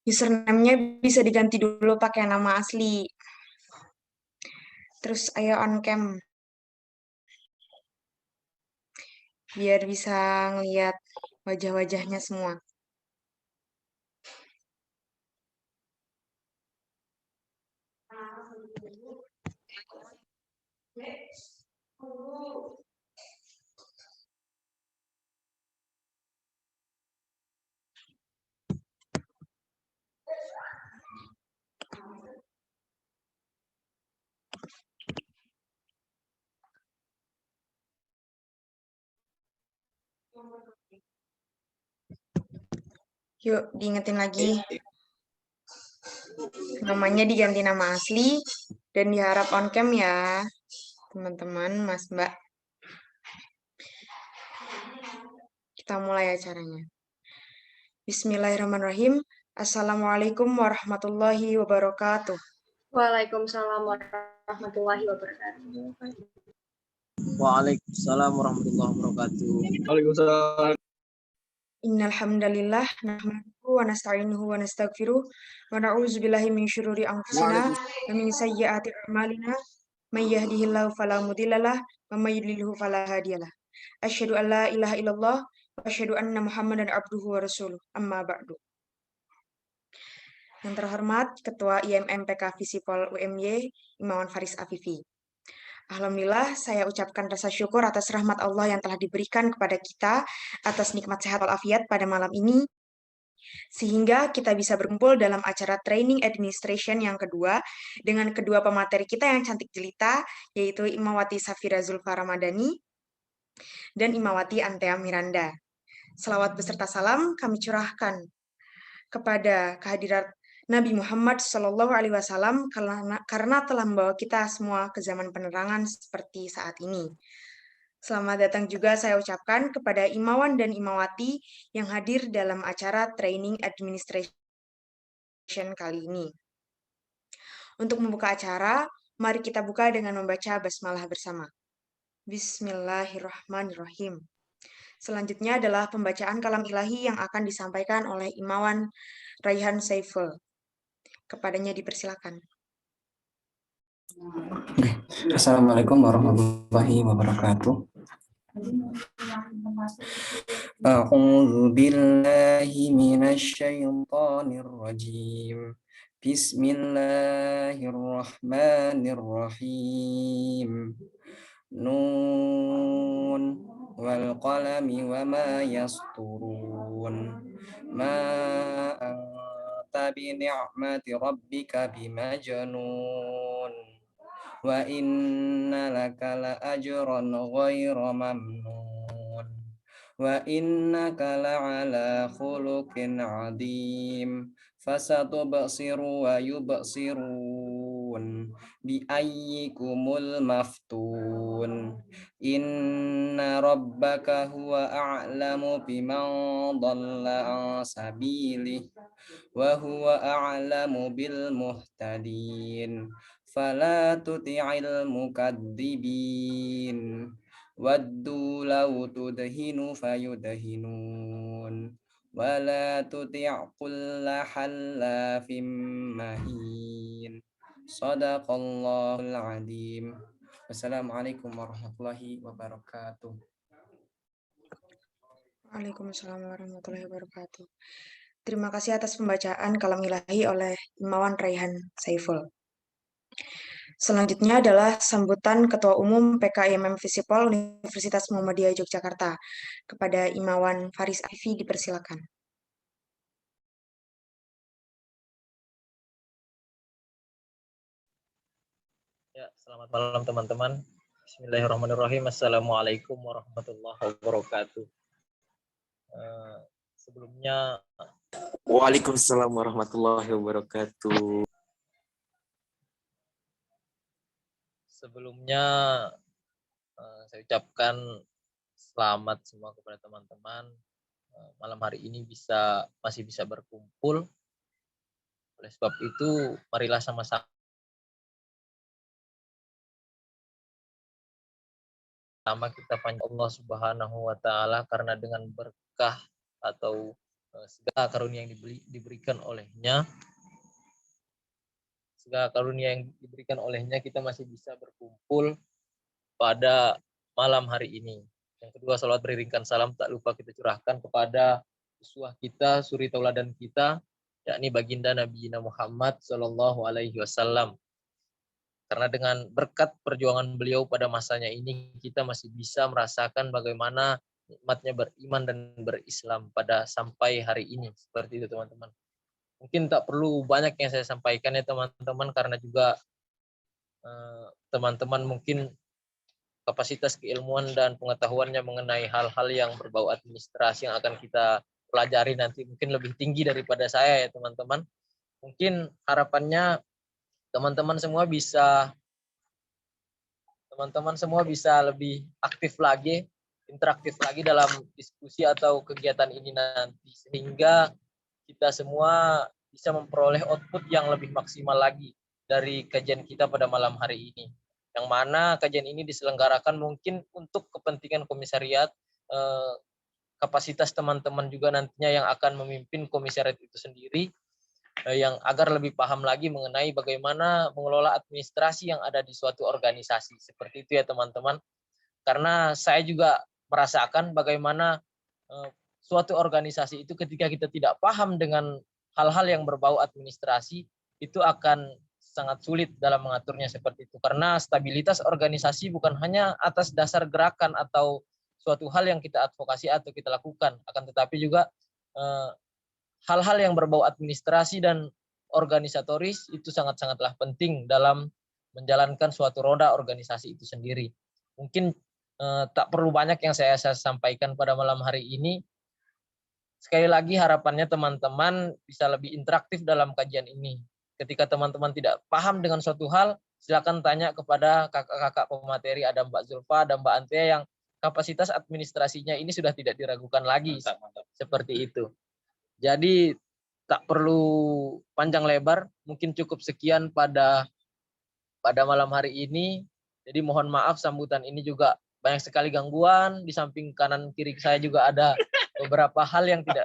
Username-nya bisa diganti dulu pakai nama asli. Terus ayo on cam. Biar bisa ngeliat wajah-wajahnya semua. Yuk, diingetin lagi. Namanya diganti nama asli dan diharap on cam ya, teman-teman, Mas, Mbak. Kita mulai acaranya. Bismillahirrahmanirrahim. Assalamualaikum warahmatullahi wabarakatuh. Waalaikumsalam warahmatullahi wabarakatuh. Waalaikumsalam warahmatullahi wabarakatuh. Waalaikumsalam. Innal hamdalillah nahmaduhu wa nasta'inuhu wa nastaghfiruh wa na'udzu billahi min syururi anfusina wa min sayyiati a'malina may yahdihillahu fala mudhillalah wa may yudlilhu fala hadiyalah. Asyhadu an la ilaha illallah wa asyhadu anna Muhammadan abduhu wa rasuluh. Amma ba'du. Yang terhormat Ketua IMM PK Visipol UMY Imawan Faris Afifi. Alhamdulillah, saya ucapkan rasa syukur atas rahmat Allah yang telah diberikan kepada kita atas nikmat sehat walafiat pada malam ini, sehingga kita bisa berkumpul dalam acara Training Administration yang kedua dengan kedua pemateri kita yang cantik jelita, yaitu Imawati Safira Zulfa Ramadhani dan Imawati Antea Miranda. Selawat beserta salam kami curahkan kepada kehadirat Nabi Muhammad SAW karena telah membawa kita semua ke zaman penerangan seperti saat ini. Selamat datang juga saya ucapkan kepada Imawan dan Imawati yang hadir dalam acara Training Administration kali ini. Untuk membuka acara, mari kita buka dengan membaca basmalah bersama. Bismillahirrahmanirrahim. Selanjutnya adalah pembacaan kalam ilahi yang akan disampaikan oleh Imawan Raihan Saiful. Kepadanya dipersilakan. Assalamualaikum warahmatullahi wabarakatuh. A'udzu billahi minasy syaithanir rajim. Bismillahirrahmanirrahim. Nun wal qalami wama yasturun. Ma bi ni'mati rabbika bimajnun wa inna laka la ajran ghayra mamnun wa innaka la ala khuluqin adim fasatubsiru wa yubsirun bi ayyikumul maftun inna rabbaka huwa a'lamu biman dhalla an sabilihi wa huwa a'lamu bil muhtadin fala tuti'il mukadzibin waddu law tudhinu fayudhinun wala tuti' kulla hallafim mahin. Shadaqallahul adzim. Wassalamualaikum warahmatullahi wabarakatuh. Waalaikumsalam warahmatullahi wabarakatuh. Terima kasih atas pembacaan kalam ilahi oleh Imawan Raihan Saiful. Selanjutnya adalah sambutan Ketua Umum PKIMM Visipol Universitas Muhammadiyah Yogyakarta. Kepada Imawan Faris Afifi dipersilakan. Ya, selamat malam teman-teman. Bismillahirrahmanirrahim. Assalamualaikum warahmatullahi wabarakatuh. Sebelumnya Waalaikumsalam warahmatullahi wabarakatuh. Sebelumnya saya ucapkan selamat semua kepada teman-teman. Malam hari ini masih bisa berkumpul. Oleh sebab itu, marilah sama-sama kita panjang Allah Subhanahu wa taala, karena dengan berkah atau segala karunia yang diberikan olehnya, kita masih bisa berkumpul pada malam hari ini. Yang kedua, salawat beriringkan salam tak lupa kita curahkan kepada uswah kita, suri tauladan kita, yakni baginda Nabi Muhammad Sallallahu Alaihi Wasallam. Karena dengan berkat perjuangan beliau pada masanya ini, kita masih bisa merasakan bagaimana nikmatnya beriman dan berislam pada sampai hari ini. Seperti itu teman-teman. Mungkin tak perlu banyak yang saya sampaikan ya teman-teman, karena juga teman-teman mungkin kapasitas keilmuan dan pengetahuannya mengenai hal-hal yang berbau administrasi yang akan kita pelajari nanti mungkin lebih tinggi daripada saya ya teman-teman. Mungkin harapannya teman-teman semua bisa lebih aktif lagi, interaktif lagi dalam diskusi atau kegiatan ini nanti, sehingga kita semua bisa memperoleh output yang lebih maksimal lagi dari kajian kita pada malam hari ini. Yang mana kajian ini diselenggarakan mungkin untuk kepentingan komisariat, kapasitas teman-teman juga nantinya yang akan memimpin komisariat itu sendiri, yang agar lebih paham lagi mengenai bagaimana mengelola administrasi yang ada di suatu organisasi. Seperti itu ya teman-teman. Karena saya juga merasakan bagaimana suatu organisasi itu ketika kita tidak paham dengan hal-hal yang berbau administrasi, itu akan sangat sulit dalam mengaturnya seperti itu. Karena stabilitas organisasi bukan hanya atas dasar gerakan atau suatu hal yang kita advokasi atau kita lakukan, akan tetapi juga hal-hal yang berbau administrasi dan organisatoris itu sangat-sangatlah penting dalam menjalankan suatu roda organisasi itu sendiri. Mungkin tak perlu banyak yang saya sampaikan pada malam hari ini. Sekali lagi harapannya teman-teman bisa lebih interaktif dalam kajian ini. Ketika teman-teman tidak paham dengan suatu hal, silakan tanya kepada kakak-kakak pemateri, ada Mbak Zulfa, ada Mbak Antia yang kapasitas administrasinya ini sudah tidak diragukan lagi. Mantap. Seperti itu. Jadi tak perlu panjang lebar, mungkin cukup sekian pada malam hari ini. Jadi mohon maaf sambutan ini juga banyak sekali gangguan, di samping kanan kiri saya juga ada beberapa hal yang tidak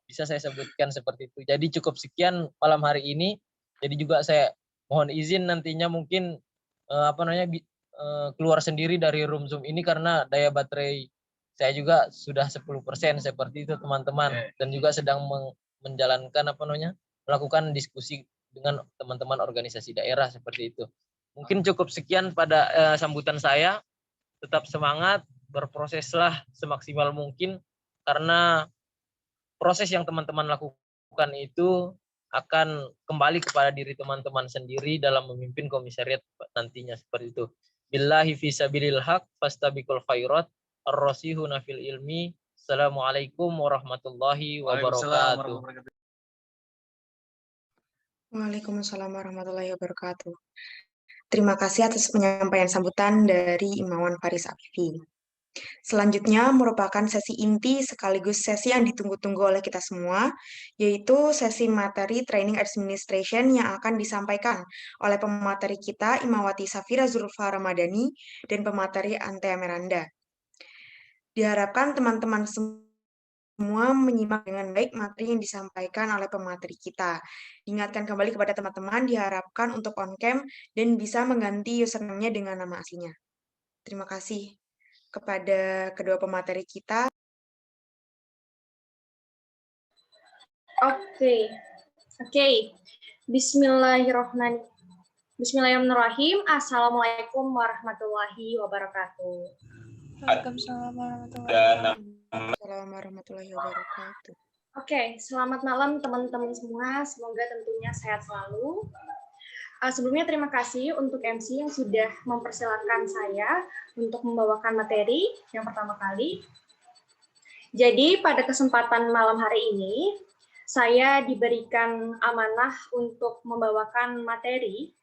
bisa saya sebutkan seperti itu. Jadi cukup sekian malam hari ini. Jadi juga saya mohon izin nantinya mungkin keluar sendiri dari room Zoom ini karena daya baterai saya juga sudah 10% seperti itu teman-teman, dan juga sedang menjalankan melakukan diskusi dengan teman-teman organisasi daerah seperti itu. Mungkin cukup sekian pada sambutan saya. Tetap semangat, berproseslah semaksimal mungkin, karena proses yang teman-teman lakukan itu akan kembali kepada diri teman-teman sendiri dalam memimpin komisariat nantinya seperti itu. Billahi fi sabilil haq fastabiqul khairat ar-rasihuna fil ilmi. Assalamualaikum warahmatullahi wabarakatuh. Waalaikumsalam warahmatullahi wabarakatuh. Terima kasih atas penyampaian sambutan dari Imawan Faris Afifi. Selanjutnya merupakan sesi inti sekaligus sesi yang ditunggu-tunggu oleh kita semua, yaitu sesi materi Training Administration yang akan disampaikan oleh pemateri kita Imawati Safira Zulfa Ramadhani dan pemateri Antea Miranda. Diharapkan teman-teman semua menyimak dengan baik materi yang disampaikan oleh pemateri kita. Diingatkan kembali kepada teman-teman, diharapkan untuk on-cam dan bisa mengganti username-nya dengan nama aslinya. Terima kasih kepada kedua pemateri kita. Oke. Bismillahirrahmanirrahim. Assalamualaikum warahmatullahi wabarakatuh. Waalaikumsalam warahmatullahi wabarakatuh. Oke, selamat malam teman-teman semua. Semoga tentunya sehat selalu. Sebelumnya terima kasih untuk MC yang sudah mempersilahkan saya untuk membawakan materi yang pertama kali. Jadi pada kesempatan malam hari ini, saya diberikan amanah untuk membawakan materi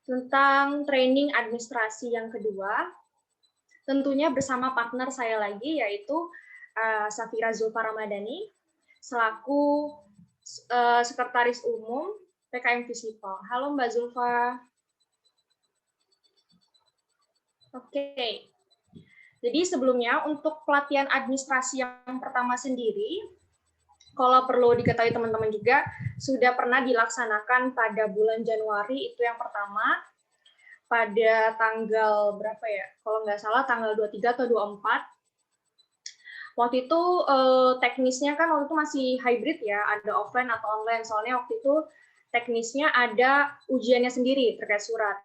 tentang training administrasi yang kedua, tentunya bersama partner saya lagi, yaitu Safira Zulfa Ramadhani, selaku Sekretaris Umum PKM Visipol. Halo Mbak Zulfa. Oke. Jadi sebelumnya untuk pelatihan administrasi yang pertama sendiri, kalau perlu diketahui teman-teman juga, sudah pernah dilaksanakan pada bulan Januari, itu yang pertama, pada tanggal berapa ya? Kalau nggak salah tanggal 23 atau 24. Waktu itu teknisnya kan waktu itu masih hybrid ya, ada offline atau online. Soalnya waktu itu teknisnya ada ujiannya sendiri terkait surat.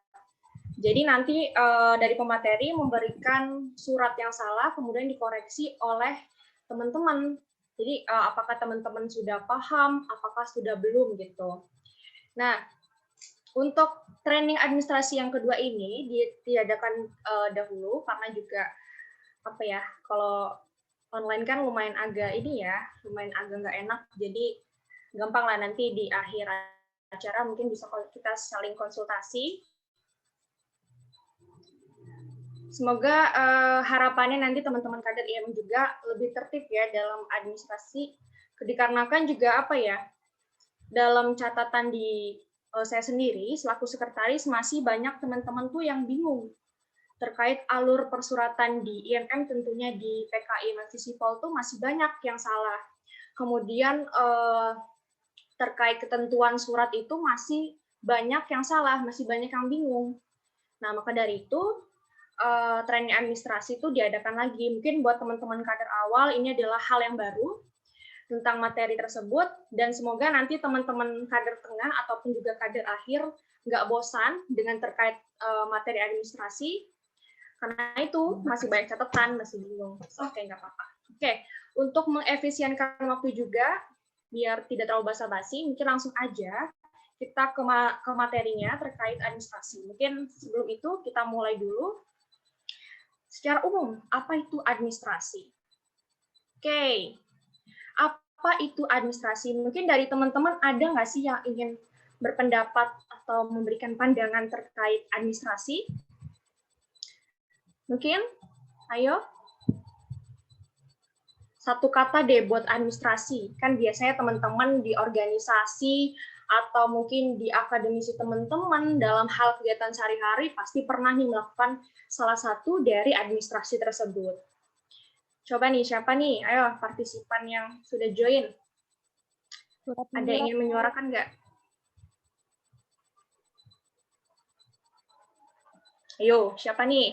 Jadi nanti dari pemateri memberikan surat yang salah, kemudian dikoreksi oleh teman-teman. Jadi apakah teman-teman sudah paham, apakah sudah belum gitu. Nah, untuk training administrasi yang kedua ini ditiadakan dahulu karena juga apa ya, kalau online kan lumayan agak ini ya, lumayan agak nggak enak. Jadi gampang lah nanti di akhir acara mungkin bisa kita saling konsultasi. Semoga harapannya nanti teman-teman kader IM juga lebih tertib ya dalam administrasi, dikarenakan juga apa ya, dalam catatan di saya sendiri selaku sekretaris masih banyak teman-teman tuh yang bingung terkait alur persuratan di IMM, tentunya di PKI Visipol tuh masih banyak yang salah. Kemudian terkait ketentuan surat itu masih banyak yang salah, masih banyak yang bingung. Nah, maka dari itu training administrasi itu diadakan lagi. Mungkin buat teman-teman kader awal ini adalah hal yang baru tentang materi tersebut, dan semoga nanti teman-teman kader tengah ataupun juga kader akhir nggak bosan dengan terkait materi administrasi, karena itu masih banyak catatan, masih bingung. Oke, nggak apa-apa. Oke, untuk mengefisienkan waktu juga, biar tidak terlalu basa-basi, mungkin langsung aja kita ke materinya terkait administrasi. Mungkin sebelum itu kita mulai dulu. Secara umum, apa itu administrasi? Oke, apa itu administrasi? Mungkin dari teman-teman ada nggak sih yang ingin berpendapat atau memberikan pandangan terkait administrasi? Mungkin, ayo. Satu kata deh buat administrasi. Kan biasanya teman-teman di organisasi atau mungkin di akademisi teman-teman dalam hal kegiatan sehari-hari pasti pernah nih melakukan salah satu dari administrasi tersebut. Coba nih, siapa nih? Ayo, partisipan yang sudah join. Ada yang ingin menyuarakan nggak? Ayo, siapa nih?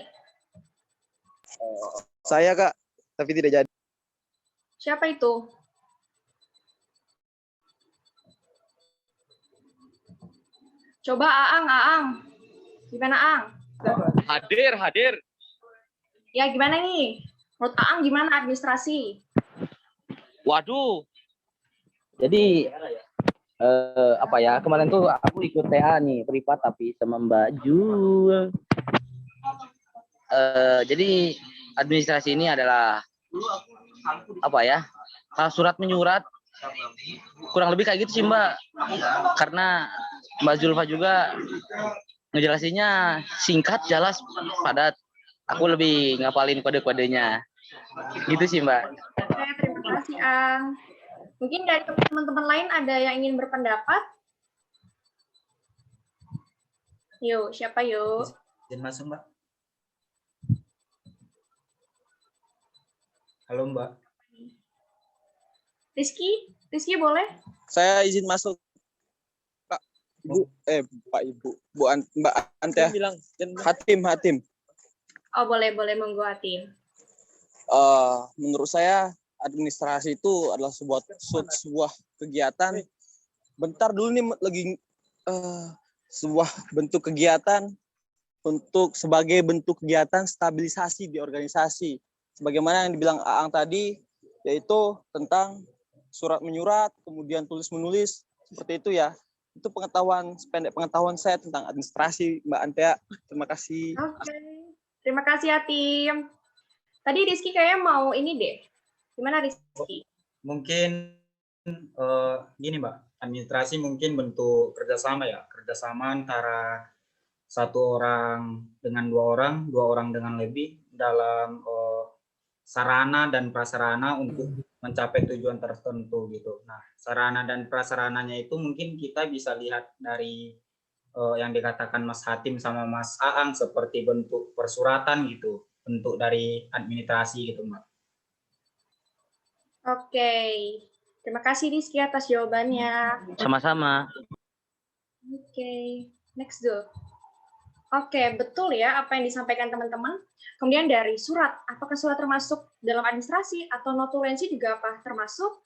Saya, Kak, tapi tidak jadi. Siapa itu? Coba Aang. Gimana Aang? Hadir. Ya, gimana nih? Menurut Aang gimana administrasi? Waduh. Jadi apa ya? Kemarin tuh aku ikut TA nih, privat tapi sama Mbak Jul. Jadi administrasi ini adalah apa ya? Hal surat menyurat. Kurang lebih kayak gitu sih Mbak. Karena Mbak Zulfa juga ngejelasinnya singkat, jelas, padat. Aku lebih ngapalin kode-kodenya. Gitu sih Mbak. Oke, terima kasih Ang. Mungkin dari teman-teman lain ada yang ingin berpendapat? Yuk, siapa yuk? Izin masuk, Mbak. Halo, Mbak. Rizky boleh? Saya izin masuk, Pak. Pak Ibu. Mbak Ante. Hatim. Oh, boleh monggo Hatim. Menurut saya administrasi itu adalah sebuah kegiatan. Bentar dulu nih lagi sebuah bentuk kegiatan sebagai bentuk kegiatan stabilisasi di organisasi. Sebagaimana yang dibilang Aang tadi, yaitu tentang surat menyurat, kemudian tulis menulis, seperti itu ya. Itu sependek pengetahuan saya tentang administrasi, Mbak Antea. Terima kasih. Oke. Terima kasih Hatim. Tadi Rizky kayaknya mau ini deh. Gimana Rizky? Mungkin gini Mbak, administrasi mungkin bentuk kerjasama ya, kerjasama antara satu orang dengan dua orang dengan lebih dalam sarana dan prasarana untuk mencapai tujuan tertentu gitu. Nah, sarana dan prasarananya itu mungkin kita bisa lihat dari yang dikatakan Mas Hatim sama Mas Aang seperti bentuk persuratan gitu, bentuk dari administrasi gitu Mbak. Oke, terima kasih Rizky atas jawabannya. Sama-sama. Oke, next do. Oke, betul ya apa yang disampaikan teman-teman. Kemudian dari surat, apakah surat termasuk dalam administrasi atau notulensi juga apa termasuk?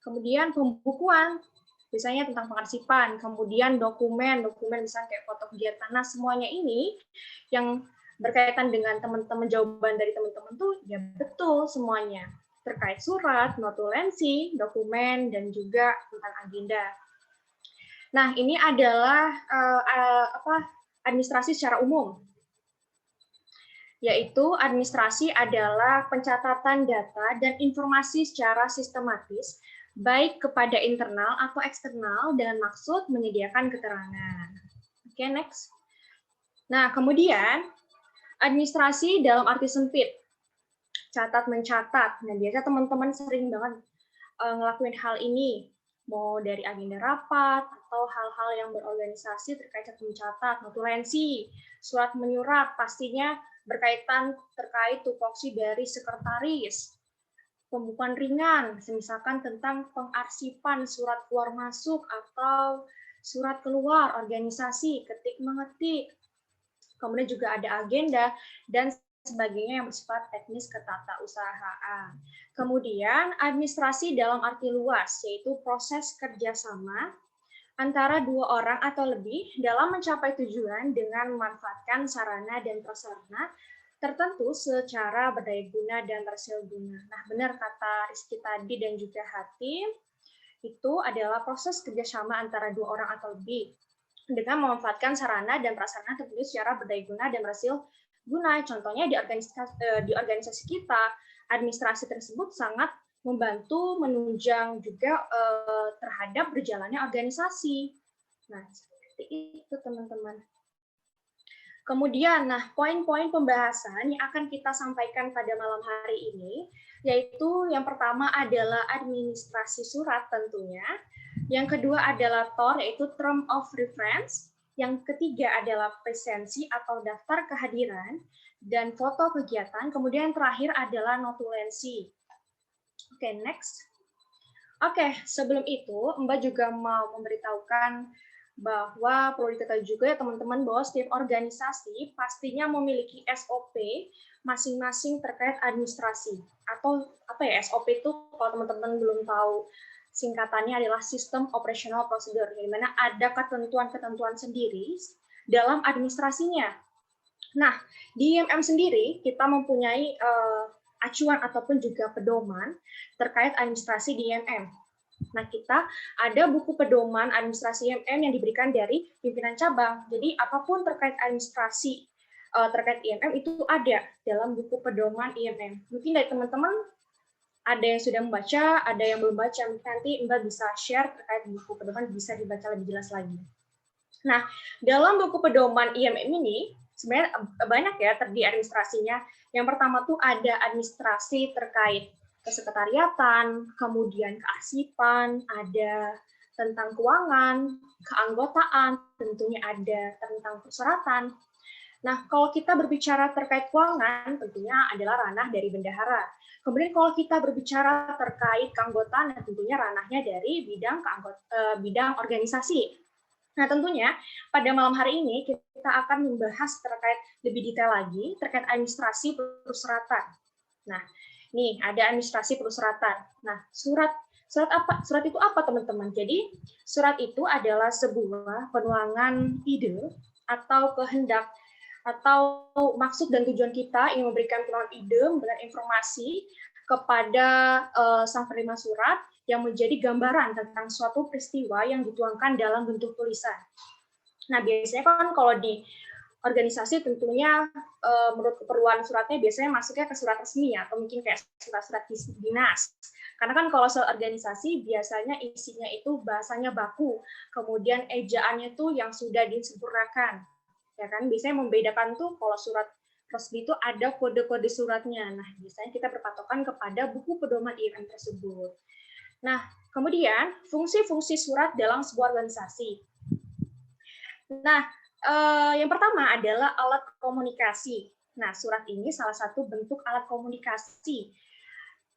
Kemudian pembukuan, misalnya tentang pengarsipan, kemudian dokumen misalnya kayak foto kegiatan. Nah, semuanya ini yang berkaitan dengan teman-teman, jawaban dari teman-teman tuh ya betul semuanya. Terkait surat, notulensi, dokumen, dan juga tentang agenda. Nah, ini adalah administrasi secara umum, yaitu administrasi adalah pencatatan data dan informasi secara sistematis, baik kepada internal atau eksternal dengan maksud menyediakan keterangan. Oke, next. Nah, kemudian administrasi dalam arti sempit, catat mencatat. Nah, biasa teman-teman sering banget ngelakuin hal ini, mau dari agenda rapat atau hal-hal yang berorganisasi terkait catat mencatat, notulensi, surat menyurat, pastinya berkaitan terkait tupoksi dari sekretaris, pembukuan ringan, misalkan tentang pengarsipan surat keluar masuk atau surat keluar organisasi, ketik mengetik. Kemudian juga ada agenda dan sebagainya yang bersifat teknis ketatausahaan. Kemudian administrasi dalam arti luas, yaitu proses kerjasama antara dua orang atau lebih dalam mencapai tujuan dengan memanfaatkan sarana dan prasarana tertentu secara berdaya guna dan terhasil guna. Nah, benar kata Rizky tadi dan juga Hatim, itu adalah proses kerjasama antara dua orang atau lebih dengan memanfaatkan sarana dan prasarana tertentu secara berdaya guna dan berhasil guna. Contohnya di organisasi kita, administrasi tersebut sangat membantu menunjang juga terhadap berjalannya organisasi. Nah, seperti itu teman-teman. Kemudian, nah poin-poin pembahasan yang akan kita sampaikan pada malam hari ini, yaitu yang pertama adalah administrasi surat tentunya, yang kedua adalah TOR, yaitu Term of Reference, yang ketiga adalah presensi atau daftar kehadiran, dan foto kegiatan, kemudian yang terakhir adalah notulensi. Oke, next. Oke, sebelum itu, Mbak juga mau memberitahukan bahwa perlu diketahui juga ya teman-teman bahwa setiap organisasi pastinya memiliki SOP masing-masing terkait administrasi. Atau apa ya, SOP itu kalau teman-teman belum tahu, singkatannya adalah System Operational Procedure, di mana ada ketentuan-ketentuan sendiri dalam administrasinya. Nah, di IMM sendiri kita mempunyai acuan ataupun juga pedoman terkait administrasi di IMM. Nah, kita ada buku pedoman administrasi IMM yang diberikan dari pimpinan cabang. Jadi, apapun terkait administrasi terkait IMM itu ada dalam buku pedoman IMM. Mungkin dari teman-teman ada yang sudah membaca, ada yang belum baca. Nanti Mbak bisa share terkait buku pedoman, bisa dibaca lebih jelas lagi. Nah, dalam buku pedoman IMM ini, sebenarnya banyak ya terdiri administrasinya. Yang pertama tuh ada administrasi terkait kesekretariatan, kemudian kearsipan, ada tentang keuangan, keanggotaan, tentunya ada tentang persyaratan. Nah, kalau kita berbicara terkait keuangan, tentunya adalah ranah dari bendahara. Kemudian kalau kita berbicara terkait keanggotaan, tentunya ranahnya dari bidang organisasi. Nah, tentunya pada malam hari ini kita akan membahas terkait lebih detail lagi terkait administrasi persyaratan. Nah, nih ada administrasi persyaratan. Nah, surat apa? Surat itu apa, teman-teman? Jadi, surat itu adalah sebuah penuangan ide atau kehendak atau maksud dan tujuan kita yang memberikan penuangan ide, memberikan informasi kepada sang penerima surat yang menjadi gambaran tentang suatu peristiwa yang dituangkan dalam bentuk tulisan. Nah, biasanya kan kalau di organisasi tentunya menurut keperluan suratnya biasanya masuknya ke surat resmi ya, atau mungkin kayak surat-surat dinas. Karena kan kalau soal organisasi biasanya isinya itu bahasanya baku, kemudian ejaannya tuh yang sudah disempurnakan. Ya kan, biasanya membedakan tuh kalau surat resmi itu ada kode-kode suratnya. Nah, biasanya kita berpatokan kepada buku pedoman IMM tersebut. Nah, kemudian fungsi-fungsi surat dalam sebuah organisasi. Nah, yang pertama adalah alat komunikasi. Nah, surat ini salah satu bentuk alat komunikasi.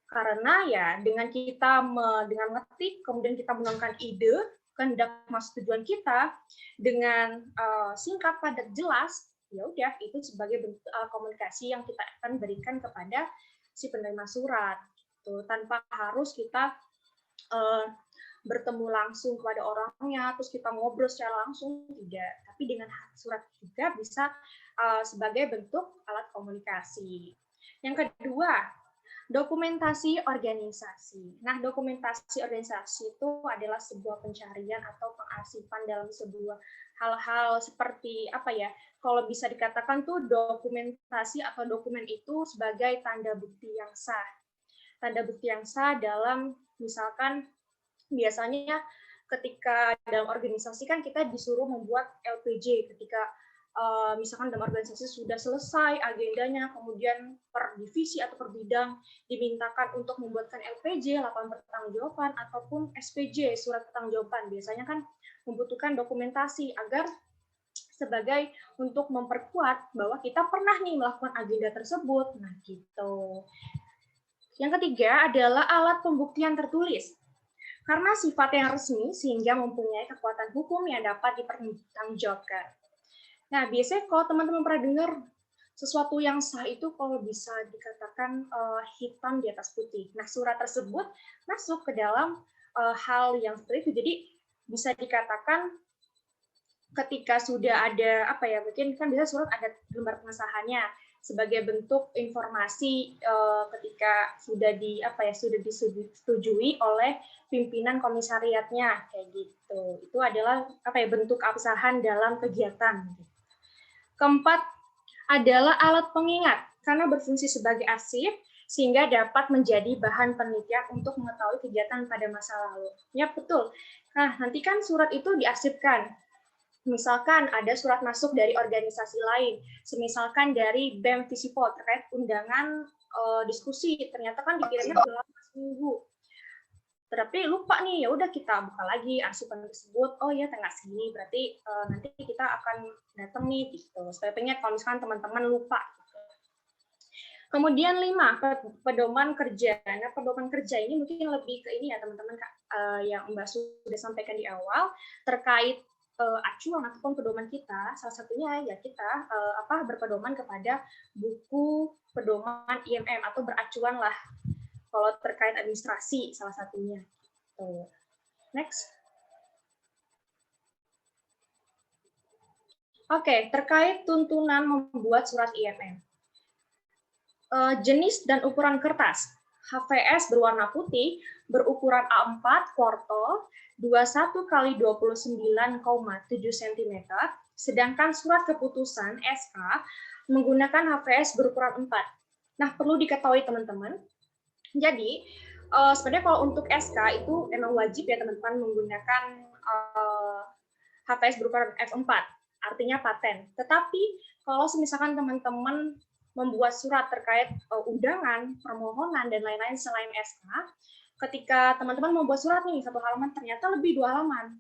Karena ya dengan kita dengan ngetik, kemudian kita menuangkan ide, kehendak maksud tujuan kita dengan singkat, padat, jelas, ya udah itu sebagai bentuk komunikasi yang kita akan berikan kepada si penerima surat. Tuh, tanpa harus kita bertemu langsung kepada orangnya, terus kita ngobrol secara langsung, tidak. Tapi dengan surat juga bisa sebagai bentuk alat komunikasi. Yang kedua, dokumentasi organisasi. Nah, dokumentasi organisasi itu adalah sebuah pencarian atau pengarsipan dalam sebuah hal-hal seperti apa ya? Kalau bisa dikatakan tuh dokumentasi atau dokumen itu sebagai tanda bukti yang sah. Tanda bukti yang sah dalam misalkan biasanya ketika dalam organisasi kan kita disuruh membuat LPJ ketika misalkan dalam organisasi sudah selesai agendanya, kemudian per divisi atau per bidang dimintakan untuk membuatkan LPJ, laporan pertanggungjawaban, ataupun SPJ, surat pertanggungjawaban. Biasanya kan membutuhkan dokumentasi agar sebagai untuk memperkuat bahwa kita pernah nih melakukan agenda tersebut. Nah, gitu. Yang ketiga adalah alat pembuktian tertulis. Karena sifatnya resmi sehingga mempunyai kekuatan hukum yang dapat dipertanggungjawabkan. Nah, biasanya kalau teman-teman pernah dengar sesuatu yang sah itu kalau bisa dikatakan hitam di atas putih. Nah, surat tersebut masuk ke dalam hal yang seperti itu. Jadi bisa dikatakan ketika sudah ada apa ya, mungkin kan bisa surat ada lembar pengesahannya sebagai bentuk informasi ketika sudah sudah disetujui oleh pimpinan komisariatnya kayak gitu. Itu adalah bentuk absahan dalam kegiatan. Keempat adalah alat pengingat karena berfungsi sebagai arsip sehingga dapat menjadi bahan penelitian untuk mengetahui kegiatan pada masa lalu. Ya, betul. Nah, nanti kan surat itu diarsipkan. Misalkan ada surat masuk dari organisasi lain, semisalkan dari BEM Visipol terkait undangan diskusi, ternyata kan dikirimnya selama seminggu. Tapi lupa nih, ya udah kita buka lagi arsipan tersebut. Oh ya, tanggal segini, berarti nanti kita akan datang nih, gitu. Supaya pengen kalau misalkan teman-teman lupa. Gitu. Kemudian 5, pedoman kerja. Nah, pedoman kerja ini mungkin lebih ke ini ya teman-teman yang Mbak sudah sampaikan di awal terkait acuan ataupun pedoman kita, salah satunya ya kita berpedoman kepada buku pedoman IMM atau beracuan lah kalau terkait administrasi salah satunya. Next. Oke, terkait tuntunan membuat surat IMM. Jenis dan ukuran kertas. HVS berwarna putih, berukuran A4 kuartal, 21 x 29,7 cm, sedangkan surat keputusan SK menggunakan HVS berukuran 4. Nah, perlu diketahui teman-teman, jadi sebenarnya kalau untuk SK itu memang wajib ya teman-teman menggunakan HVS berukuran F4, artinya paten. Tetapi kalau misalkan teman-teman membuat surat terkait undangan, permohonan, dan lain-lain selain SK, ketika teman-teman membuat surat nih, 1 halaman ternyata lebih 2 halaman.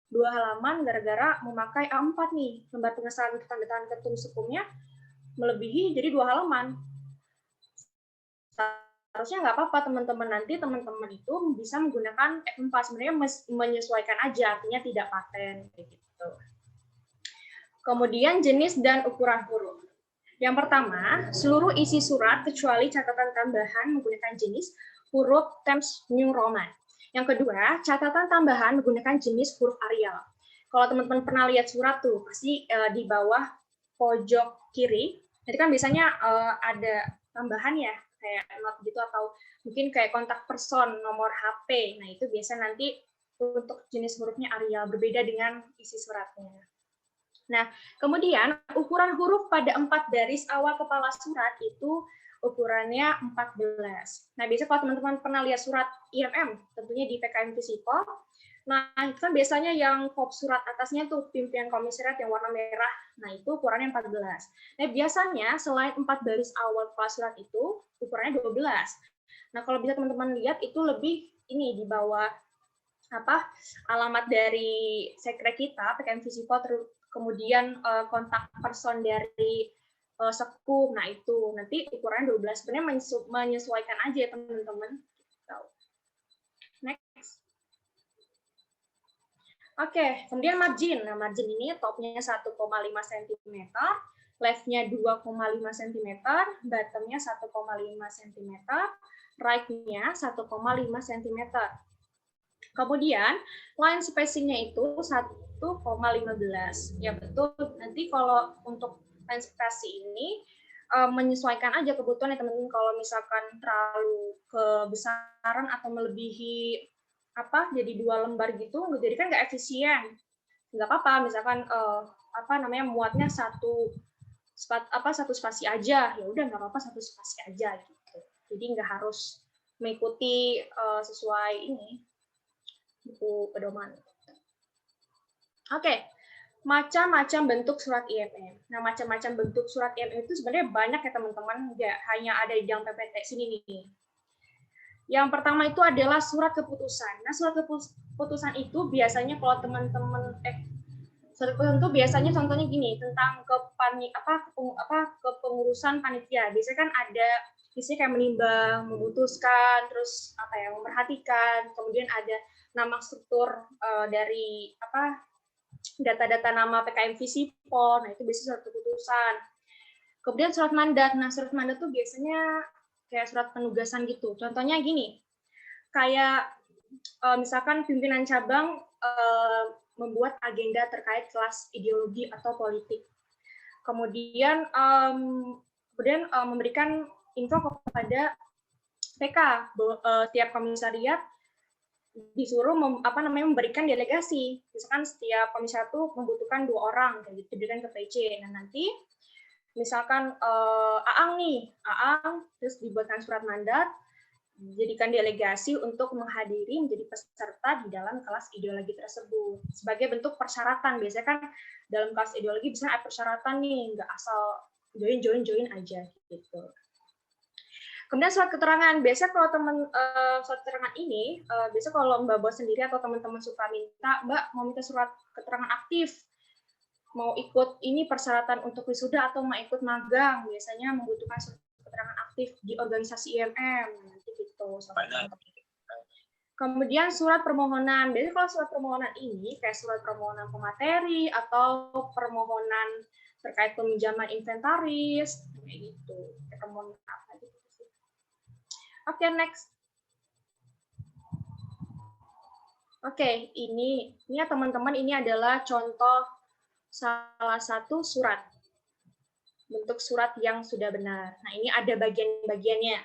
2 halaman gara-gara memakai A4 nih, lembar pengesahan tanda tangan ketum sekumnya melebihi jadi 2 halaman. Harusnya nggak apa-apa teman-teman, nanti teman-teman itu bisa menggunakan F4, sebenarnya menyesuaikan aja, artinya tidak paten. Gitu. Kemudian jenis dan ukuran huruf. Yang pertama, seluruh isi surat kecuali catatan tambahan menggunakan jenis huruf Times New Roman. Yang kedua, catatan tambahan menggunakan jenis huruf Arial. Kalau teman-teman pernah lihat surat tuh, pasti di bawah pojok kiri, nanti kan biasanya ada tambahan ya, kayak not gitu atau mungkin kayak kontak person, nomor HP. Nah, itu biasa nanti untuk jenis hurufnya Arial, berbeda dengan isi suratnya. Nah, kemudian ukuran huruf pada 4 baris awal kepala surat itu ukurannya 14. Nah, biasanya kalau teman-teman pernah lihat surat IMM, tentunya di PKM Fisipol, nah itu kan biasanya yang kop surat atasnya tuh pimpinan komisariat yang warna merah, nah itu ukurannya 14. Nah, biasanya selain 4 baris awal kepala surat itu, ukurannya 12. Nah, kalau bisa teman-teman lihat itu lebih ini di bawah alamat dari sekre kita, PKM Fisipol, kemudian kontak person dari Sekum, nah itu nanti ukuran 12, sebenarnya menyesuaikan aja ya teman-teman. Next. Oke, kemudian margin. Nah, margin ini topnya 1,5 cm, left-nya 2,5 cm, bottom-nya 1,5 cm, right-nya 1,5 cm. Kemudian line spacing-nya itu 1,15. Ya betul, nanti kalau untuk line spacing ini menyesuaikan aja kebutuhan ya teman-teman. Kalau misalkan terlalu kebesaran atau melebihi jadi 2 lembar gitu, jadi kan nggak efisien. Nggak apa-apa, misalkan muatnya satu spasi aja, ya udah nggak apa-apa, satu spasi aja gitu. Jadi nggak harus mengikuti sesuai ini buku pedoman. Oke, macam-macam bentuk surat IMM. Nah, macam-macam bentuk surat IMM itu sebenarnya banyak ya teman-teman, nggak hanya ada di dalam PPT sini nih. Yang pertama itu adalah surat keputusan. Nah, surat keputusan itu biasanya kalau teman-teman surat keputusan itu biasanya contohnya gini, tentang kepengurusan panitia. Biasanya kan ada kayak menimbang, memutuskan, terus memperhatikan, kemudian ada nama struktur dari data-data nama PKM Fisipol, nah itu biasanya surat keputusan. Kemudian surat mandat. Nah, surat mandat tuh biasanya kayak surat penugasan gitu. Contohnya gini, kayak misalkan pimpinan cabang membuat agenda terkait kelas ideologi atau politik. Kemudian memberikan info kepada PK, tiap komisariat disuruh memberikan delegasi. Misalkan setiap komisariat itu membutuhkan 2 orang, kayak gitu, diberikan ke PC. Nah, nanti misalkan Aang terus dibuatkan surat mandat, dijadikan delegasi untuk menghadiri menjadi peserta di dalam kelas ideologi tersebut. Sebagai bentuk persyaratan, biasanya kan dalam kelas ideologi bisa ada persyaratan nih, nggak asal join aja gitu. Kemudian surat keterangan, biasanya kalau surat keterangan ini, biasanya kalau Mbak buat sendiri atau teman-teman suka minta, Mbak mau minta surat keterangan aktif, mau ikut ini persyaratan untuk wisuda atau mau ikut magang, biasanya membutuhkan surat keterangan aktif di organisasi IMM, nanti gitu. Kemudian surat permohonan, biasanya kalau surat permohonan ini kayak surat permohonan pemateri atau permohonan terkait peminjaman inventaris, kayak gitu, permohonan apa gitu. Oke, next. Oke, ini ya teman-teman, ini adalah contoh salah satu surat. Bentuk surat yang sudah benar. Nah, ini ada bagian-bagiannya.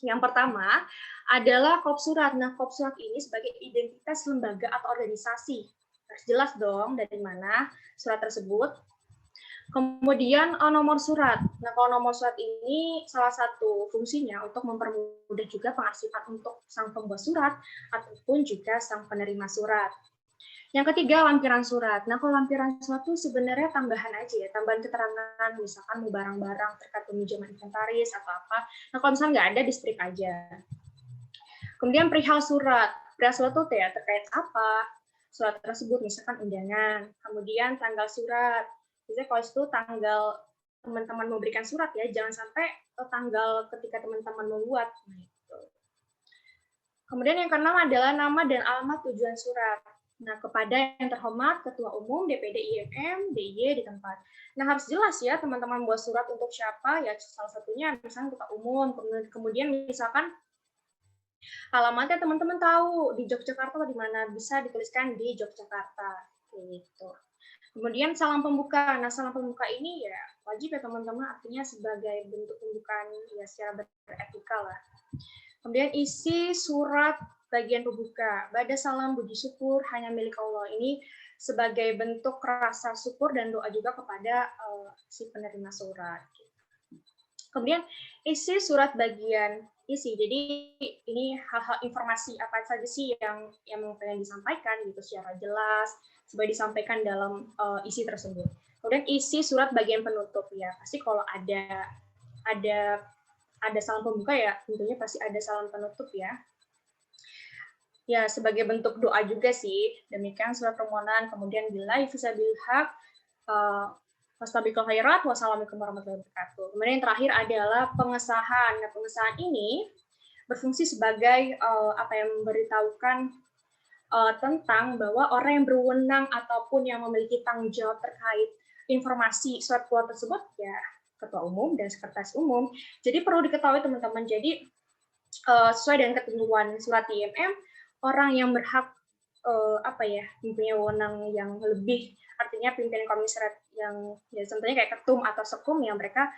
Yang pertama adalah kop surat. Nah, kop surat ini sebagai identitas lembaga atau organisasi. Harus jelas dong dari mana surat tersebut. Kemudian nomor surat. Nah, kalau nomor surat ini salah satu fungsinya untuk mempermudah juga pengasihan untuk sang pembuat surat ataupun juga sang penerima surat. Yang ketiga, lampiran surat. Nah, kalau lampiran surat itu sebenarnya tambahan aja ya, tambahan keterangan, misalkan mau barang-barang terkait peminjaman inventaris atau apa. Nah, kalau misalnya nggak ada, di-strike aja. Kemudian perihal surat. Perihal surat itu ya terkait apa? Surat tersebut, misalkan undangan. Kemudian tanggal surat. Biasanya kalau itu tanggal teman-teman memberikan surat ya, jangan sampai tanggal ketika teman-teman membuat. Nah, itu. Kemudian yang keenam adalah nama dan alamat tujuan surat. Nah, kepada yang terhormat Ketua Umum DPD IMM, DIY di tempat. Nah, harus jelas ya teman-teman buat surat untuk siapa, ya salah satunya misalnya Ketua Umum, kemudian misalkan alamatnya teman-teman tahu di Yogyakarta atau di mana, bisa dituliskan di Yogyakarta. Gitu. Kemudian salam pembuka. Nah, salam pembuka ini ya wajib ya teman-teman, artinya sebagai bentuk pembukaan ya secara beretika lah. Kemudian isi surat bagian pembuka. Ba'da salam puji syukur hanya milik Allah. Ini sebagai bentuk rasa syukur dan doa juga kepada si penerima surat. Kemudian isi surat bagian isi. Jadi ini hal-hal informasi apa saja sih yang pengen disampaikan gitu secara jelas supaya disampaikan dalam isi tersebut. Kemudian isi surat bagian penutup ya. Pasti kalau ada salam pembuka ya, tentunya pasti ada salam penutup ya. Ya, sebagai bentuk doa juga sih. Demikian surat permohonan. Kemudian billahi fisabil haq, wastabiqul khairat, wassalamualaikum warahmatullahi wabarakatuh. Kemudian yang terakhir adalah pengesahan. Nah, pengesahan ini berfungsi sebagai memberitahukan tentang bahwa orang yang berwenang ataupun yang memiliki tanggung jawab terkait informasi surat keluar tersebut ya ketua umum dan sekretaris umum. Jadi perlu diketahui teman-teman. Jadi sesuai dengan ketentuan surat IMM, orang yang berhak mempunyai wewenang yang lebih, artinya pimpinan komisariat yang ya contohnya kayak ketum atau sekum yang mereka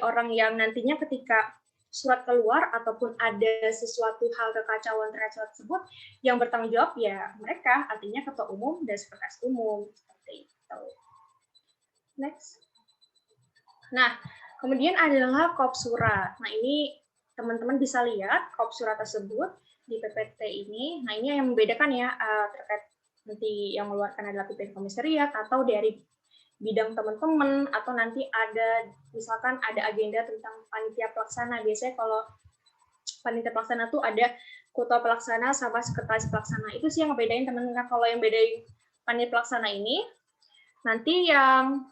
orang yang nantinya ketika surat keluar ataupun ada sesuatu hal kekacauan terhadap surat tersebut yang bertanggung jawab ya mereka, artinya ketua umum dan sekretaris umum seperti itu. Next. Nah, kemudian adalah kop surat. Nah, ini teman-teman bisa lihat kop surat tersebut di PPT ini. Nah, ini yang membedakan ya terkait nanti yang mengeluarkan adalah pimpinan komisariat atau dari bidang teman-teman atau nanti ada misalkan ada agenda tentang panitia pelaksana. Biasanya kalau panitia pelaksana tuh ada ketua pelaksana sama sekretaris pelaksana. Itu sih yang ngebedain teman-teman. Kalau yang bedain panitia pelaksana ini nanti yang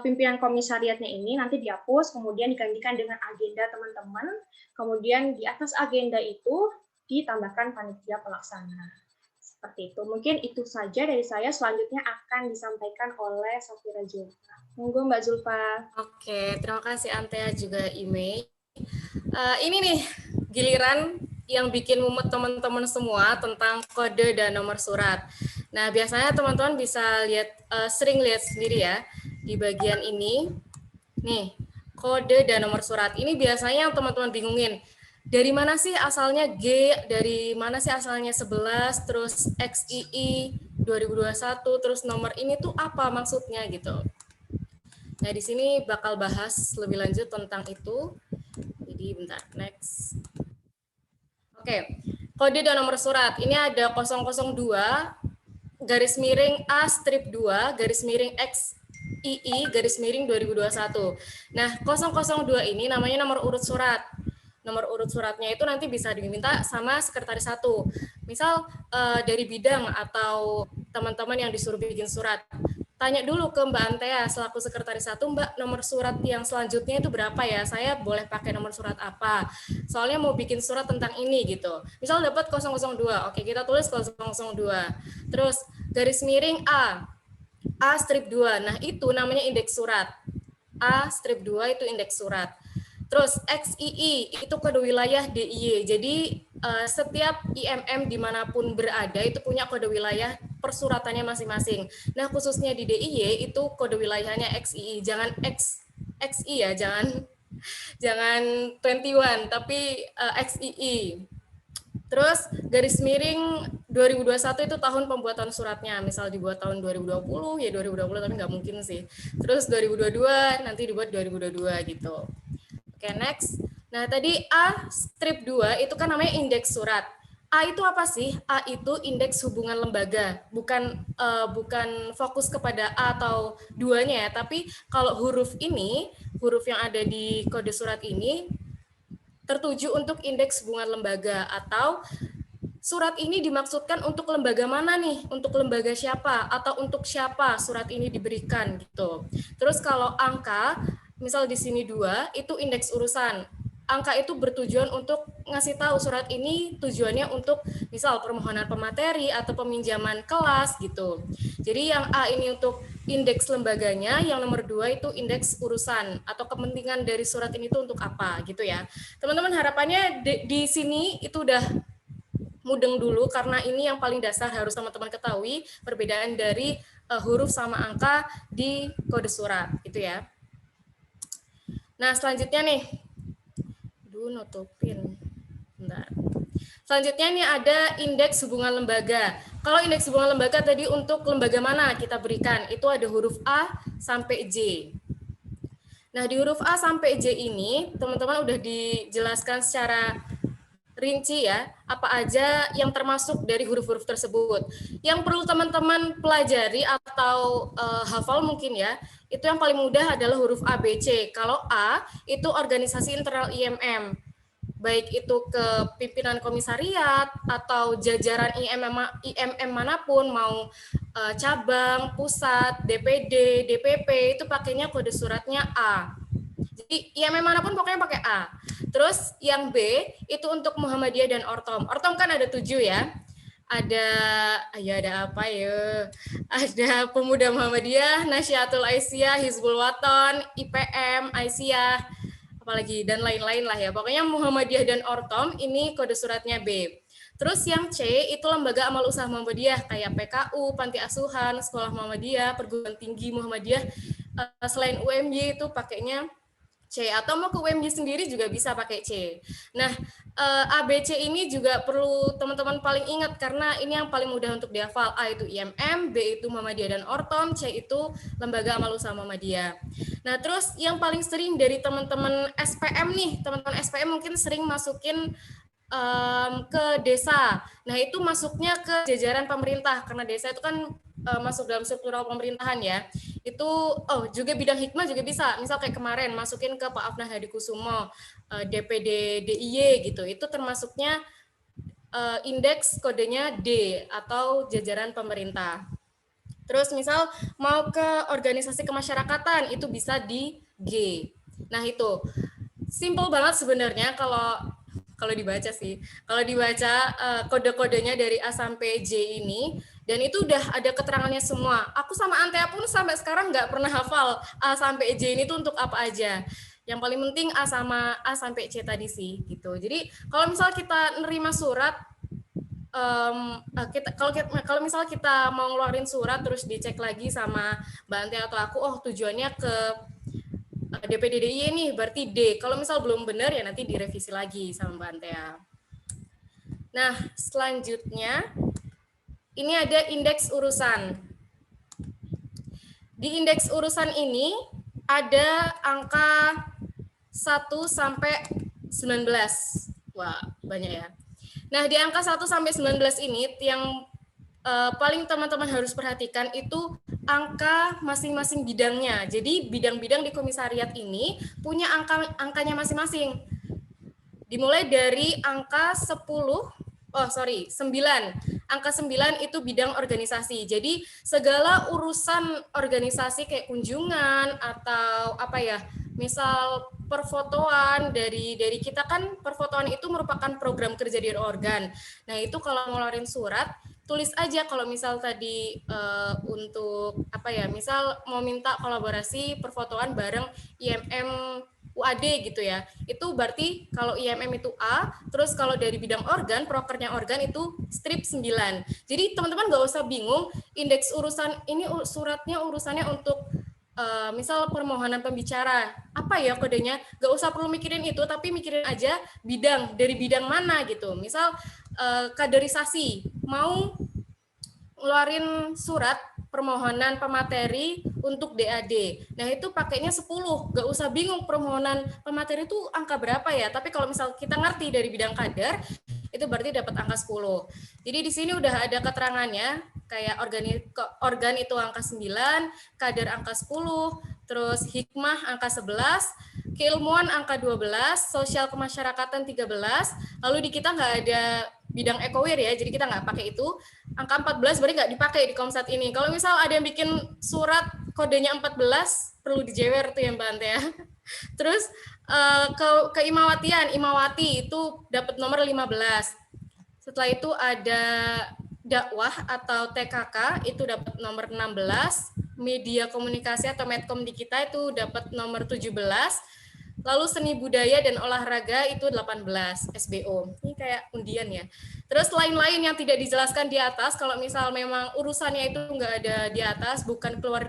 pimpinan komisariatnya ini nanti dihapus, kemudian digantikan dengan agenda teman-teman, kemudian di atas agenda itu ditambahkan panitia pelaksana. Seperti itu. Mungkin itu saja dari saya, selanjutnya akan disampaikan oleh Safira Zulfa. Monggo Mbak Zulfa. Oke, terima kasih Antea juga Ime. Ini nih, giliran yang bikin mumet teman-teman semua tentang kode dan nomor surat. Nah, biasanya teman-teman bisa lihat, sering lihat sendiri ya, di bagian ini, nih, kode dan nomor surat. Ini biasanya yang teman-teman bingungin. Dari mana sih asalnya G, dari mana sih asalnya 11, terus XII 2021, terus nomor ini tuh apa maksudnya gitu. Nah, di sini bakal bahas lebih lanjut tentang itu. Jadi bentar, next. Oke, kode dan nomor surat. Ini ada 002, garis miring A strip 2, garis miring XII, garis miring 2021. Nah, 002 ini namanya nomor urut surat. Nomor urut suratnya itu nanti bisa diminta sama sekretaris 1. Misal dari bidang atau teman-teman yang disuruh bikin surat. Tanya dulu ke Mbak Antea selaku sekretaris 1, Mbak, nomor surat yang selanjutnya itu berapa ya? Saya boleh pakai nomor surat apa? Soalnya mau bikin surat tentang ini gitu. Misal dapat 002, oke kita tulis 002. Terus garis miring A strip 2, nah itu namanya indeks surat. A strip 2 itu indeks surat. Terus XII itu kode wilayah DIY. Jadi setiap IMM dimanapun berada itu punya kode wilayah persuratannya masing-masing. Nah khususnya di DIY itu kode wilayahnya XII. Jangan XI ya, jangan 21 tapi XII. Terus garis miring 2021 itu tahun pembuatan suratnya. Misal dibuat tahun 2020 ya 2020 tapi nggak mungkin sih. Terus 2022 nanti dibuat 2022 gitu. Oke, next. Nah, tadi A strip 2 itu kan namanya indeks surat. A itu apa sih? A itu indeks hubungan lembaga. Bukan fokus kepada A atau 2-nya ya, tapi kalau huruf ini, huruf yang ada di kode surat ini tertuju untuk indeks hubungan lembaga atau surat ini dimaksudkan untuk lembaga mana nih? Untuk lembaga siapa atau untuk siapa surat ini diberikan gitu. Terus kalau angka misal di sini 2, itu indeks urusan. Angka itu bertujuan untuk ngasih tahu surat ini tujuannya untuk misal permohonan pemateri atau peminjaman kelas gitu. Jadi yang A ini untuk indeks lembaganya, yang nomor 2 itu indeks urusan atau kepentingan dari surat ini itu untuk apa gitu ya. Teman-teman harapannya di sini itu udah mudeng dulu karena ini yang paling dasar harus teman-teman ketahui perbedaan dari huruf sama angka di kode surat gitu ya. Nah, selanjutnya nih. Nutupin. Bentar. Selanjutnya ini ada indeks hubungan lembaga. Kalau indeks hubungan lembaga tadi untuk lembaga mana kita berikan? Itu ada huruf A sampai J. Nah, di huruf A sampai J ini, teman-teman udah dijelaskan secara rinci ya, apa aja yang termasuk dari huruf-huruf tersebut. Yang perlu teman-teman pelajari atau hafal mungkin ya, itu yang paling mudah adalah huruf A, B, C. Kalau A, itu organisasi internal IMM. Baik itu ke pimpinan komisariat atau jajaran IMM manapun, mau cabang, pusat, DPD, DPP, itu pakainya kode suratnya A. Jadi IMM manapun pokoknya pakai A. Terus yang B itu untuk Muhammadiyah dan Ortom. Ortom kan ada 7 ya. Ada apa ya? Ada Pemuda Muhammadiyah, Nasyatul Aisyah, Hizbul Waton, IPM, Aisyah, apalagi dan lain-lain lah ya. Pokoknya Muhammadiyah dan Ortom ini kode suratnya B. Terus yang C itu lembaga amal usaha Muhammadiyah kayak PKU, Panti Asuhan, Sekolah Muhammadiyah, Perguruan Tinggi Muhammadiyah. Selain UMY itu pakainya C, atau mau ke UMY sendiri juga bisa pakai C. Nah, ABC ini juga perlu teman-teman paling ingat karena ini yang paling mudah untuk dihafal. A itu IMM, B itu Muhammadiyah dan Ortom, C itu Lembaga Amal Usaha Muhammadiyah. Nah, terus yang paling sering dari teman-teman SPM nih, teman-teman SPM mungkin sering masukin ke desa. Nah, itu masuknya ke jajaran pemerintah karena desa itu kan masuk dalam struktural pemerintahan ya. Itu juga bidang hikmah juga bisa. Misal kayak kemarin masukin ke Pak Afnah Hadikusumo, DPD DIY gitu. Itu termasuknya indeks kodenya D atau jajaran pemerintah. Terus misal mau ke organisasi kemasyarakatan itu bisa di G. Nah, itu simple banget sebenarnya kalau dibaca sih. Kalau dibaca kode-kodenya dari A sampai J ini, dan itu udah ada keterangannya semua. Aku sama Antea pun sampai sekarang nggak pernah hafal A sampai J ini tuh untuk apa aja. Yang paling penting A sampai C tadi sih gitu. Jadi kalau misal kita nerima surat, kalau misal kita mau ngeluarin surat terus dicek lagi sama Mbak Antea atau aku, tujuannya ke DPD DIY nih, berarti D. Kalau misal belum benar ya nanti direvisi lagi sama Mbak Antea. Nah, selanjutnya ini ada indeks urusan. Di indeks urusan ini ada angka 1 sampai 19. Wah, banyak ya. Nah, di angka 1 sampai 19 ini yang paling teman-teman harus perhatikan itu angka masing-masing bidangnya. Jadi bidang-bidang di komisariat ini punya angkanya masing-masing. Dimulai dari angka 9. Angka 9 itu bidang organisasi. Jadi segala urusan organisasi kayak kunjungan atau apa ya, misal perfotoan dari kita kan perfotoan itu merupakan program kerja dari organ. Nah, itu kalau ngeluarin surat tulis aja kalau misal tadi untuk apa ya, misal mau minta kolaborasi perfotoan bareng IMM UAD gitu ya. Itu berarti kalau IMM itu A, terus kalau dari bidang organ, prokernya organ itu strip 9. Jadi teman-teman nggak usah bingung indeks urusan ini suratnya urusannya untuk misal permohonan pembicara, apa ya kodenya, nggak usah perlu mikirin itu, tapi mikirin aja bidang, dari bidang mana gitu. Misal kaderisasi, mau ngeluarin surat permohonan pemateri untuk DAD. Nah, itu pakainya 10, nggak usah bingung permohonan pemateri itu angka berapa ya, tapi kalau misal kita ngerti dari bidang kader, itu berarti dapat angka 10. Jadi di sini udah ada keterangannya, kayak organ itu angka 9, kader angka 10, terus hikmah angka 11, keilmuan angka 12, sosial kemasyarakatan 13, lalu di kita nggak ada bidang ekowir ya, jadi kita nggak pakai itu. Angka 14 berarti nggak dipakai di Komsat ini. Kalau misal ada yang bikin surat kodenya 14, perlu dijewer tuh ya Mbak Antea. Terus ke Imawati itu dapat nomor 15. Setelah itu ada dakwah atau TKK itu dapat nomor 16, media komunikasi atau medcom di kita itu dapat nomor 17, lalu seni budaya dan olahraga itu 18 SBO. Ini kayak undian ya. Terus lain-lain yang tidak dijelaskan di atas, kalau misal memang urusannya itu nggak ada di atas,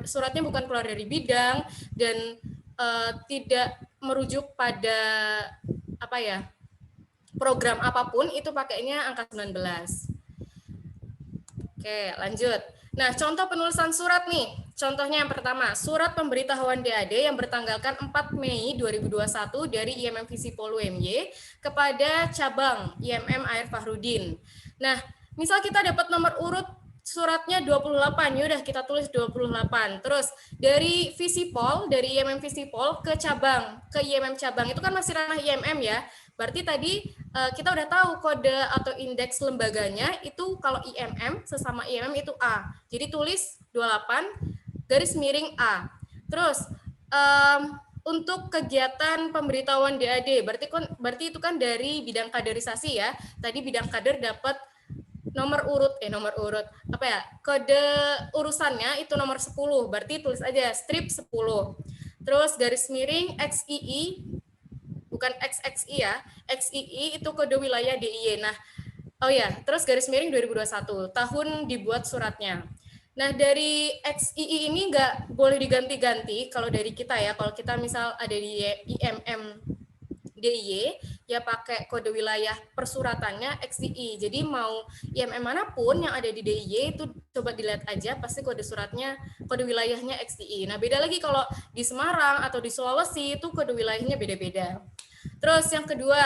suratnya bukan keluar dari bidang dan tidak merujuk pada apa ya, program apapun itu pakainya angka 19. Oke, lanjut. Nah, contoh penulisan surat nih. Contohnya yang pertama, surat pemberitahuan DAD yang bertanggalkan 4 Mei 2021 dari IMM Visipol UMY kepada cabang IMM Air Fahrudin. Nah, misal kita dapat nomor urut suratnya 28, yaudah kita tulis 28. Terus dari Visipol, dari IMM Visipol ke cabang, ke IMM cabang itu kan masih ranah IMM ya. Berarti tadi kita udah tahu kode atau indeks lembaganya itu kalau IMM sesama IMM itu A. Jadi tulis 28 garis miring A. Terus untuk kegiatan pemberitahuan DAD, berarti itu kan dari bidang kaderisasi ya. Tadi bidang kader dapat nomor urut apa ya? Kode urusannya itu nomor 10. Berarti tulis aja strip 10. Terus garis miring XII, bukan XXI ya, XII itu kode wilayah DIY. Nah, oh ya, terus garis miring 2021, tahun dibuat suratnya. Nah, dari XII ini nggak boleh diganti-ganti kalau dari kita ya, kalau kita misal ada di IMM DIY, ya pakai kode wilayah persuratannya XII. Jadi mau IMM manapun yang ada di DIY itu coba dilihat aja, pasti kode suratnya, kode wilayahnya XII. Nah, beda lagi kalau di Semarang atau di Sulawesi itu kode wilayahnya beda-beda. Terus yang kedua,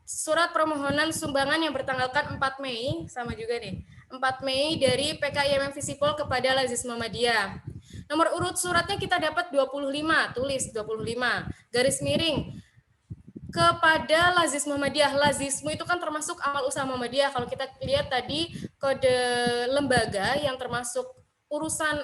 surat permohonan sumbangan yang bertanggalkan 4 Mei, sama juga nih, 4 Mei dari PKIMM Visipol kepada Lazis Muhammadiyah. Nomor urut suratnya kita dapat 25, tulis 25, garis miring, kepada Lazis Muhammadiyah. Lazismu itu kan termasuk amal usaha Muhammadiyah. Kalau kita lihat tadi kode lembaga yang termasuk urusan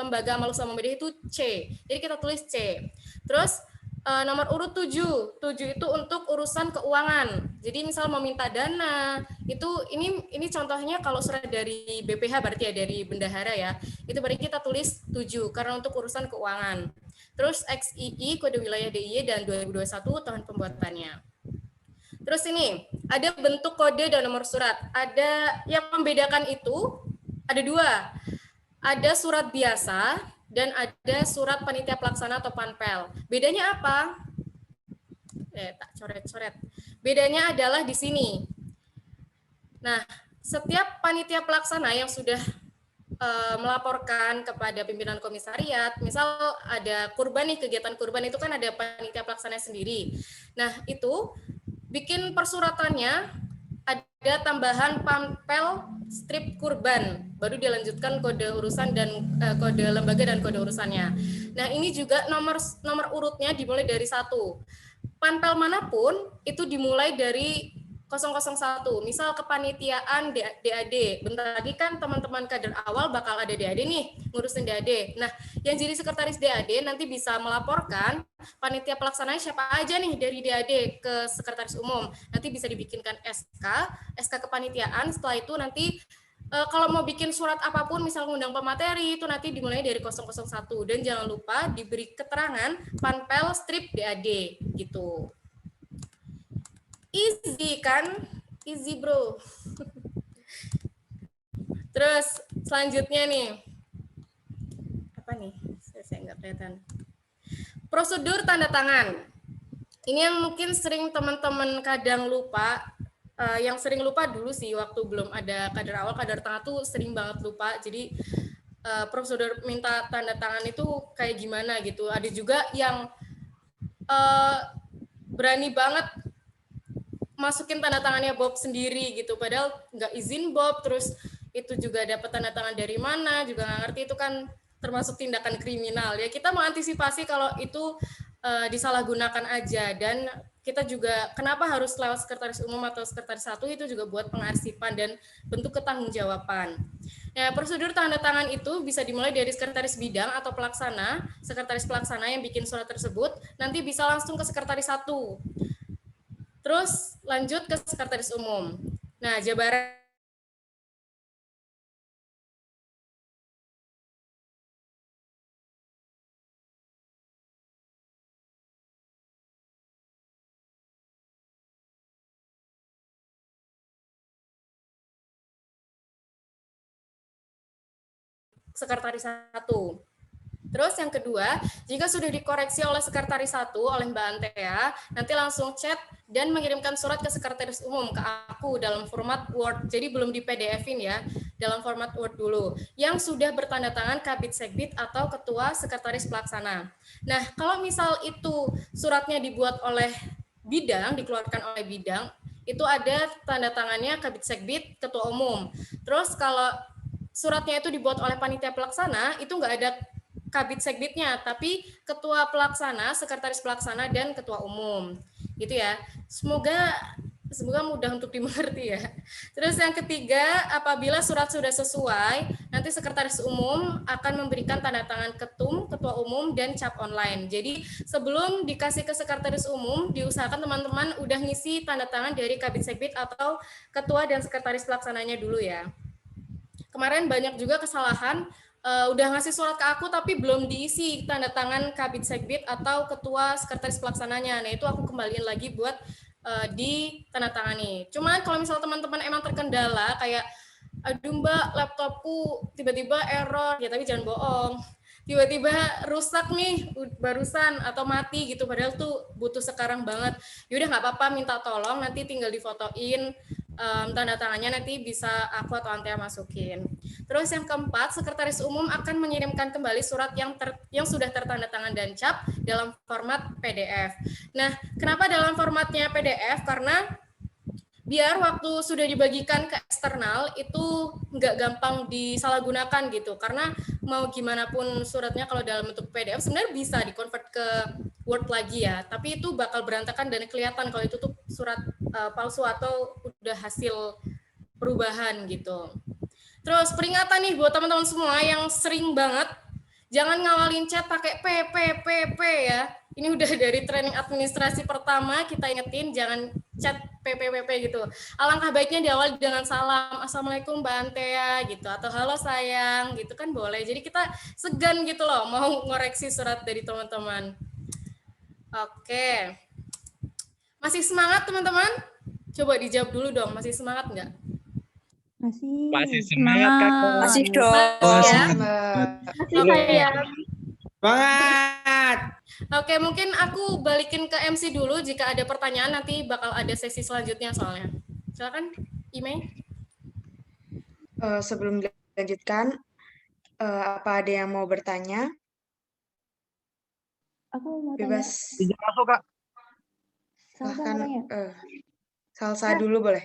lembaga amal usaha Muhammadiyah itu C. Jadi kita tulis C. Terus nomor urut 7. 7 itu untuk urusan keuangan. Jadi misal mau minta dana, itu ini contohnya kalau surat dari BPH berarti ya, dari bendahara ya. Itu berarti kita tulis 7 karena untuk urusan keuangan. Terus XII kode wilayah DIY dan 2021 tahun pembuatannya. Terus ini ada bentuk kode dan nomor surat. Ada yang membedakan itu ada dua. Ada surat biasa dan ada surat panitia pelaksana atau panpel. Bedanya apa? Tak coret-coret. Bedanya adalah di sini. Nah, setiap panitia pelaksana yang sudah melaporkan kepada pimpinan komisariat, misal ada kurban nih, kegiatan kurban itu kan ada panitia pelaksana sendiri. Nah, itu bikin persuratannya ada tambahan panpel strip kurban, baru dilanjutkan kode urusan dan kode lembaga dan kode urusannya. Nah, ini juga nomor urutnya dimulai dari 1. Panpel manapun itu dimulai dari 001. Misal kepanitiaan DAD. Bentar lagi kan teman-teman kader awal bakal ada DAD nih, ngurusin DAD. Nah, yang jadi sekretaris DAD nanti bisa melaporkan panitia pelaksananya siapa aja nih dari DAD ke sekretaris umum. Nanti bisa dibikinkan SK kepanitiaan. Setelah itu nanti kalau mau bikin surat apapun, misal mengundang pemateri, itu nanti dimulai dari 001. Dan jangan lupa diberi keterangan panpel strip DAD gitu. Easy kan? Easy bro. Terus selanjutnya nih. Apa nih? Saya nggak kelihatan. Prosedur tanda tangan. Ini yang mungkin sering teman-teman kadang lupa. Yang sering lupa dulu sih waktu belum ada kader awal, kader tengah tuh sering banget lupa. Jadi prosedur minta tanda tangan itu kayak gimana gitu. Ada juga yang berani banget masukin tanda tangannya Bob sendiri gitu, padahal nggak izin Bob, terus itu juga dapat tanda tangan dari mana juga nggak ngerti, itu kan termasuk tindakan kriminal ya. Kita mau antisipasi kalau itu disalahgunakan aja, dan kita juga kenapa harus lewat sekretaris umum atau sekretaris satu itu juga buat pengarsipan dan bentuk ketanggungjawaban. Nah, prosedur tanda tangan itu bisa dimulai dari sekretaris bidang atau pelaksana, sekretaris pelaksana yang bikin surat tersebut nanti bisa langsung ke sekretaris satu. Terus lanjut ke sekretaris umum. Nah, jabaran sekretaris satu. Terus yang kedua, jika sudah dikoreksi oleh sekretaris 1 oleh Mbak Antea, nanti langsung chat dan mengirimkan surat ke sekretaris umum ke aku dalam format Word. Jadi belum di PDF-in ya, dalam format Word dulu. Yang sudah bertanda tangan Kabid Sekbid atau ketua sekretaris pelaksana. Nah, kalau misal itu suratnya dibuat oleh bidang, dikeluarkan oleh bidang, itu ada tanda tangannya Kabid Sekbid, ketua umum. Terus kalau suratnya itu dibuat oleh panitia pelaksana, itu nggak ada Kabid Sekbidnya, tapi ketua pelaksana, sekretaris pelaksana, dan ketua umum. Gitu ya. Semoga mudah untuk dimengerti ya. Terus yang ketiga, apabila surat sudah sesuai, nanti sekretaris umum akan memberikan tanda tangan ketum, ketua umum, dan cap online. Jadi sebelum dikasih ke sekretaris umum, diusahakan teman-teman udah ngisi tanda tangan dari Kabid Sekbid atau ketua dan sekretaris pelaksananya dulu ya. Kemarin banyak juga kesalahan, udah ngasih surat ke aku tapi belum diisi tanda tangan Kabid Sekbid atau ketua sekretaris pelaksananya. Nah, itu aku kembaliin lagi buat ditandatangani. Cuman kalau misal teman-teman emang terkendala kayak aduh Mbak, laptopku tiba-tiba error, ya tapi jangan bohong. Tiba-tiba rusak nih barusan atau mati gitu, padahal tuh butuh sekarang banget. Yaudah nggak apa-apa, minta tolong, nanti tinggal difotoin, tanda tangannya nanti bisa aku atau Antea masukin. Terus yang keempat, sekretaris umum akan mengirimkan kembali surat yang sudah tertanda tangan dan cap dalam format PDF. Nah, kenapa dalam formatnya PDF? Karena biar waktu sudah dibagikan ke eksternal itu nggak gampang disalahgunakan gitu, karena mau gimana pun suratnya kalau dalam bentuk PDF sebenarnya bisa di-convert ke Word lagi ya, tapi itu bakal berantakan dan kelihatan kalau itu tuh surat palsu atau udah hasil perubahan gitu. Terus peringatan nih buat teman-teman semua yang sering banget, jangan ngawalin chat pakai PP ya. Ini udah dari training administrasi pertama kita ingetin jangan chat PP gitu. Alangkah baiknya diawali dengan salam, Assalamualaikum Mbak Antea gitu, atau halo sayang gitu kan boleh. Jadi kita segan gitu loh mau ngoreksi surat dari teman-teman. Oke. Masih semangat teman-teman? Coba dijawab dulu dong, masih semangat nggak? Masih semangat Kakak. Masih dong. Masih ya? Masih sayang. Semangat. Oke, mungkin aku balikin ke MC dulu. Jika ada pertanyaan, nanti bakal ada sesi selanjutnya soalnya. Silakan, Ime. Sebelum dilanjutkan, apa ada yang mau bertanya? Aku mau Bebas. Izin masuk, Kak. Silahkan, Salsa dulu boleh.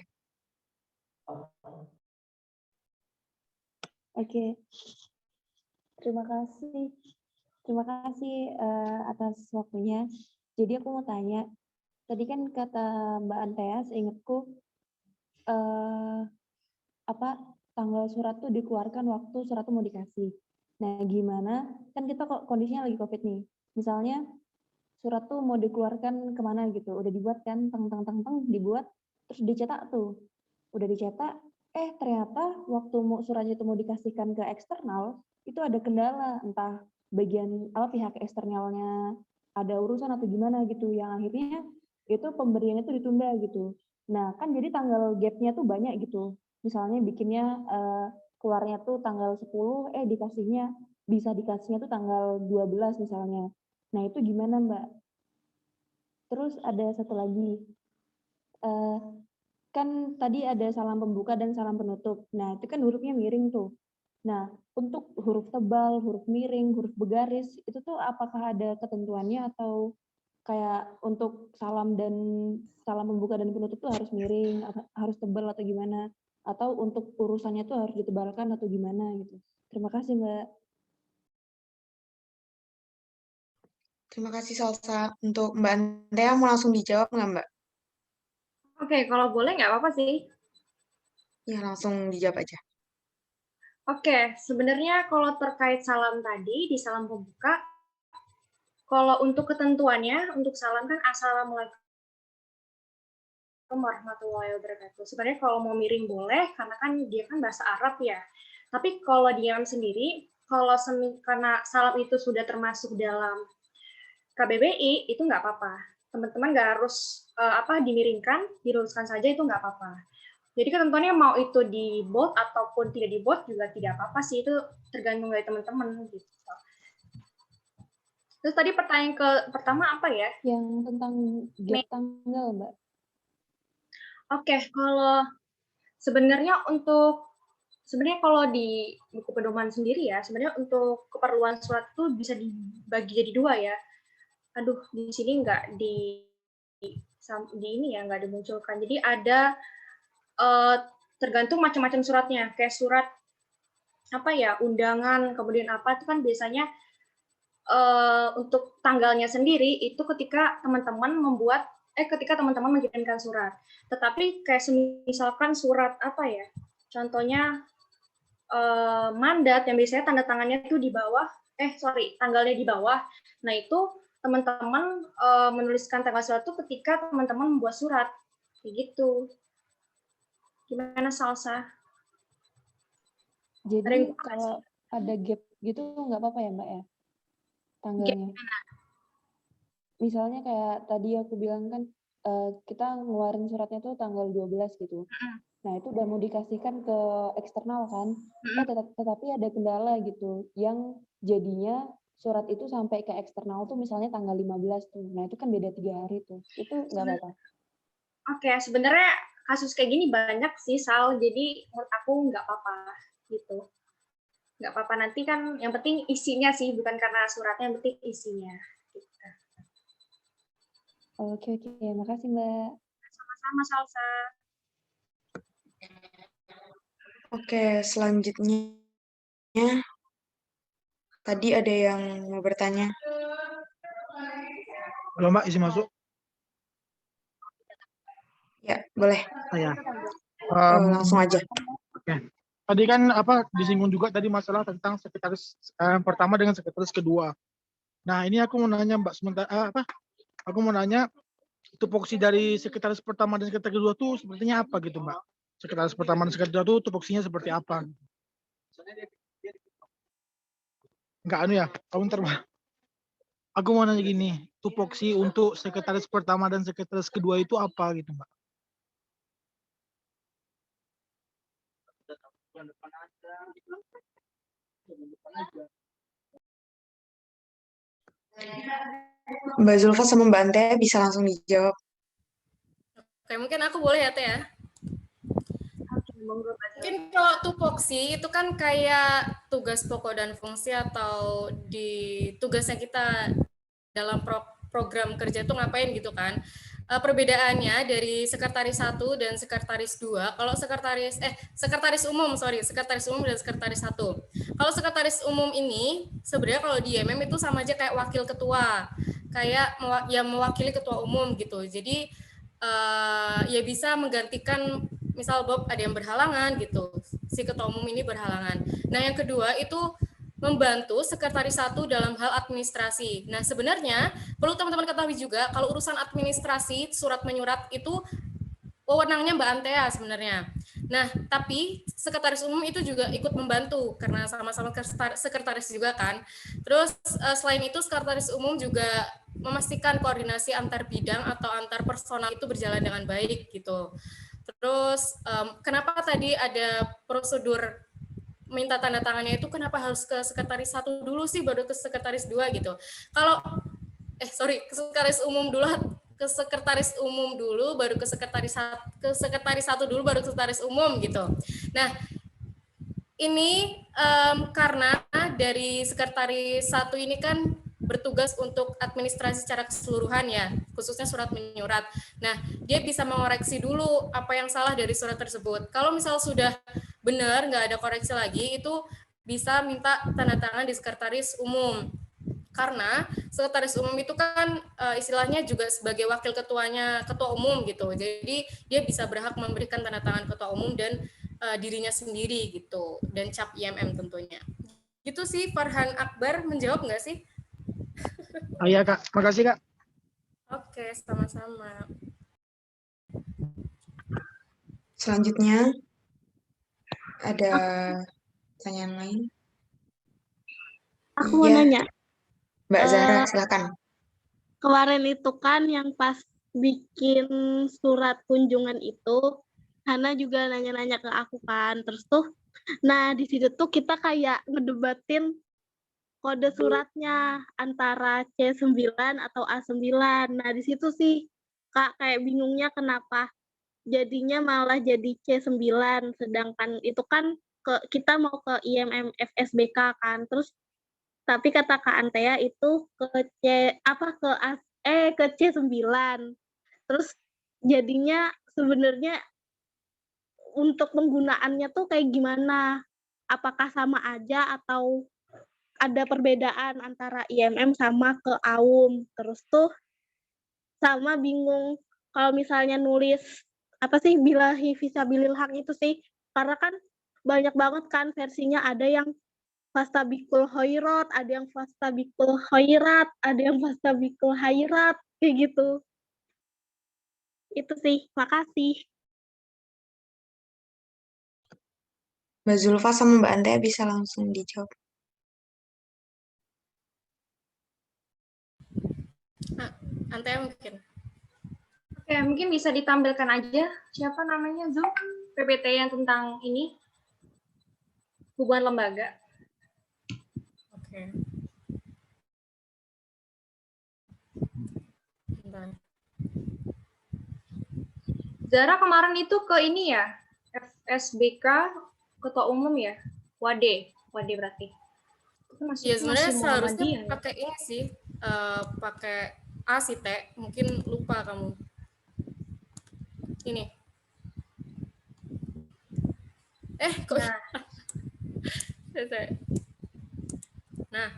Oke. Terima kasih. Terima kasih atas waktunya. Jadi aku mau tanya, tadi kan kata Mbak Antea, seingatku tanggal surat tuh dikeluarkan waktu surat tuh mau dikasih. Nah, gimana? Kan kita kok kondisinya lagi COVID nih. Misalnya surat tuh mau dikeluarkan kemana gitu, udah dibuat kan, dibuat, terus dicetak tuh. Udah dicetak, ternyata waktu suratnya itu mau dikasihkan ke eksternal, itu ada kendala, entah bagian pihak eksternalnya ada urusan atau gimana gitu, yang akhirnya itu pemberiannya itu ditunda gitu. Nah, kan jadi tanggal gap-nya tuh banyak gitu. Misalnya bikinnya keluarnya tuh tanggal 10, dikasihnya tuh tanggal 12 misalnya. Nah, itu gimana, Mbak? Terus ada satu lagi, kan tadi ada salam pembuka dan salam penutup. Nah, itu kan hurufnya miring tuh. Nah, untuk huruf tebal, huruf miring, huruf bergaris, itu tuh apakah ada ketentuannya atau kayak untuk salam pembuka dan penutup tuh harus miring, harus tebal atau gimana? Atau untuk urusannya tuh harus ditebalkan atau gimana gitu. Terima kasih, Mbak. Terima kasih Salsa. Untuk Mbak Antea mau langsung dijawab nggak Mbak? Oke, kalau boleh nggak apa-apa sih. Ya, langsung dijawab aja. Oke, sebenarnya kalau terkait salam tadi, di salam pembuka, kalau untuk ketentuannya, untuk salam kan Assalamualaikum warahmatullahi wabarakatuh. Sebenarnya kalau mau miring boleh, karena kan dia kan bahasa Arab ya. Tapi kalau diam sendiri, karena salam itu sudah termasuk dalam KBBI, itu nggak apa-apa. Teman-teman nggak harus dimiringkan, diluruskan saja itu nggak apa-apa. Jadi ketentuannya mau itu di bold ataupun tidak di bold juga tidak apa-apa sih, itu tergantung dari teman-teman gitu. Terus tadi pertanyaan pertama apa ya? Yang tentang gap tanggal, Mbak. Oke, kalau sebenarnya kalau di buku pedoman sendiri ya, sebenarnya untuk keperluan surat itu bisa dibagi jadi 2 ya. Aduh, di sini nggak di ini ya, nggak dimunculkan. Jadi ada tergantung macam-macam suratnya. Kayak surat apa ya, undangan, kemudian apa itu kan biasanya untuk tanggalnya sendiri itu ketika teman-teman mengirimkan surat. Tetapi kayak misalkan surat apa ya? Contohnya mandat yang biasanya tanda tangannya itu di bawah, tanggalnya di bawah. Nah, itu teman-teman menuliskan tanggal surat itu ketika teman-teman membuat surat. Kayak gitu. Gimana, Salsa? Jadi kalau ada gap gitu nggak apa-apa ya, Mbak ya? Tanggalnya. Misalnya kayak tadi aku bilang kan kita ngeluarin suratnya tuh tanggal 12 gitu. Nah, itu udah mau dikasihkan ke eksternal kan. Tetapi ada kendala gitu yang jadinya surat itu sampai ke eksternal tuh misalnya tanggal 15 tuh. Nah, itu kan beda 3 hari tuh. Itu nggak apa-apa. Oke, sebenarnya kasus kayak gini banyak sih, Sal. Jadi menurut aku nggak apa-apa gitu. Nggak apa-apa, nanti kan yang penting isinya sih, bukan karena suratnya, yang penting isinya. Gitu. Oke, makasih Mbak. Sama-sama, Salsa. Oke, selanjutnya tadi ada yang mau bertanya. Halo Mbak, izin masuk? Ya, boleh. Ya. Langsung aja. Oke. Tadi kan disinggung juga tadi masalah tentang sekretaris pertama dengan sekretaris kedua. Nah, ini aku mau nanya Mbak Aku mau nanya tupoksi dari sekretaris pertama dan sekretaris kedua tuh sepertinya apa gitu, Mbak? Sekretaris pertama dan sekretaris kedua tuh tupoksinya seperti apa? Enggak ya, counter, Mbak. Aku mau nanya gini, tupoksi untuk sekretaris pertama dan sekretaris kedua itu apa gitu, Mbak? Mbak Zulfa sama Mbak Antea bisa langsung dijawab. Oke, mungkin aku boleh ya, Teh ya? Mungkin kalau tupoksi itu kan kayak tugas pokok dan fungsi atau di tugasnya kita dalam program kerja itu ngapain gitu kan. Perbedaannya dari sekretaris 1 dan sekretaris 2, kalau sekretaris umum dan sekretaris 1. Kalau sekretaris umum ini sebenarnya kalau di IMM itu sama aja kayak wakil ketua, kayak yang mewakili ketua umum gitu. Jadi ya bisa menggantikan misal Bob ada yang berhalangan gitu, si ketua umum ini berhalangan. Nah, yang kedua itu membantu sekretaris 1 dalam hal administrasi. Nah, sebenarnya perlu teman-teman ketahui juga kalau urusan administrasi, surat menyurat itu wewenangnya Mbak Antea sebenarnya. Nah, tapi sekretaris umum itu juga ikut membantu karena sama-sama sekretaris juga kan. Terus selain itu sekretaris umum juga memastikan koordinasi antar bidang atau antar personal itu berjalan dengan baik gitu. Terus kenapa tadi ada prosedur minta tanda tangannya itu kenapa harus ke sekretaris 1 dulu sih baru ke sekretaris 2 gitu. Kalau ke sekretaris umum dulu baru ke sekretaris 1 dulu baru ke sekretaris umum gitu. Nah, ini karena dari sekretaris 1 ini kan bertugas untuk administrasi secara keseluruhan ya, khususnya surat menyurat. Nah, dia bisa mengoreksi dulu apa yang salah dari surat tersebut. Kalau misal sudah benar, nggak ada koreksi lagi, itu bisa minta tanda tangan di sekretaris umum. Karena sekretaris umum itu kan istilahnya juga sebagai wakil ketuanya ketua umum gitu. Jadi dia bisa berhak memberikan tanda tangan ketua umum dan dirinya sendiri gitu. Dan cap IMM tentunya. Gitu sih, Farhan Akbar menjawab nggak sih? Oh iya Kak, makasih Kak. Oke, sama-sama. Selanjutnya ada pertanyaan lain? Aku mau nanya. Mbak Zahra, silakan. Kemarin itu kan yang pas bikin surat kunjungan itu, Hana juga nanya-nanya ke aku kan. Terus tuh, nah di situ tuh kita kayak ngedebatin kode suratnya antara C9 atau A9. Nah, di situ sih Kak kayak bingungnya kenapa jadinya malah jadi C9, sedangkan itu kan kita mau ke IMM FSBK kan. Terus tapi kata Kak Antea itu ke C9. Terus jadinya sebenarnya untuk penggunaannya tuh kayak gimana? Apakah sama aja atau ada perbedaan antara IMM sama ke AUM? Terus tuh sama bingung kalau misalnya nulis bilahi fisabilil haq itu sih, karena kan banyak banget kan versinya, ada yang fastabikul khairat, ada yang fastabikul khairat, ada yang fastabikul khairat, kayak gitu. Itu sih, makasih. Mbak Zulfa sama Mbak Antea bisa langsung dijawab. Antea mungkin. Oke, mungkin bisa ditampilkan aja siapa namanya Zoom PPT yang tentang ini hubungan lembaga. Oke. Bentar. Zara kemarin itu ke ini ya, FSBK Ketua Umum ya, Wade berarti. Itu Ya sebenarnya masih seharusnya Muhammadiyah ya? pakai ini sih, pakai A sih Teh, mungkin lupa kamu. Ini. Kok Nah.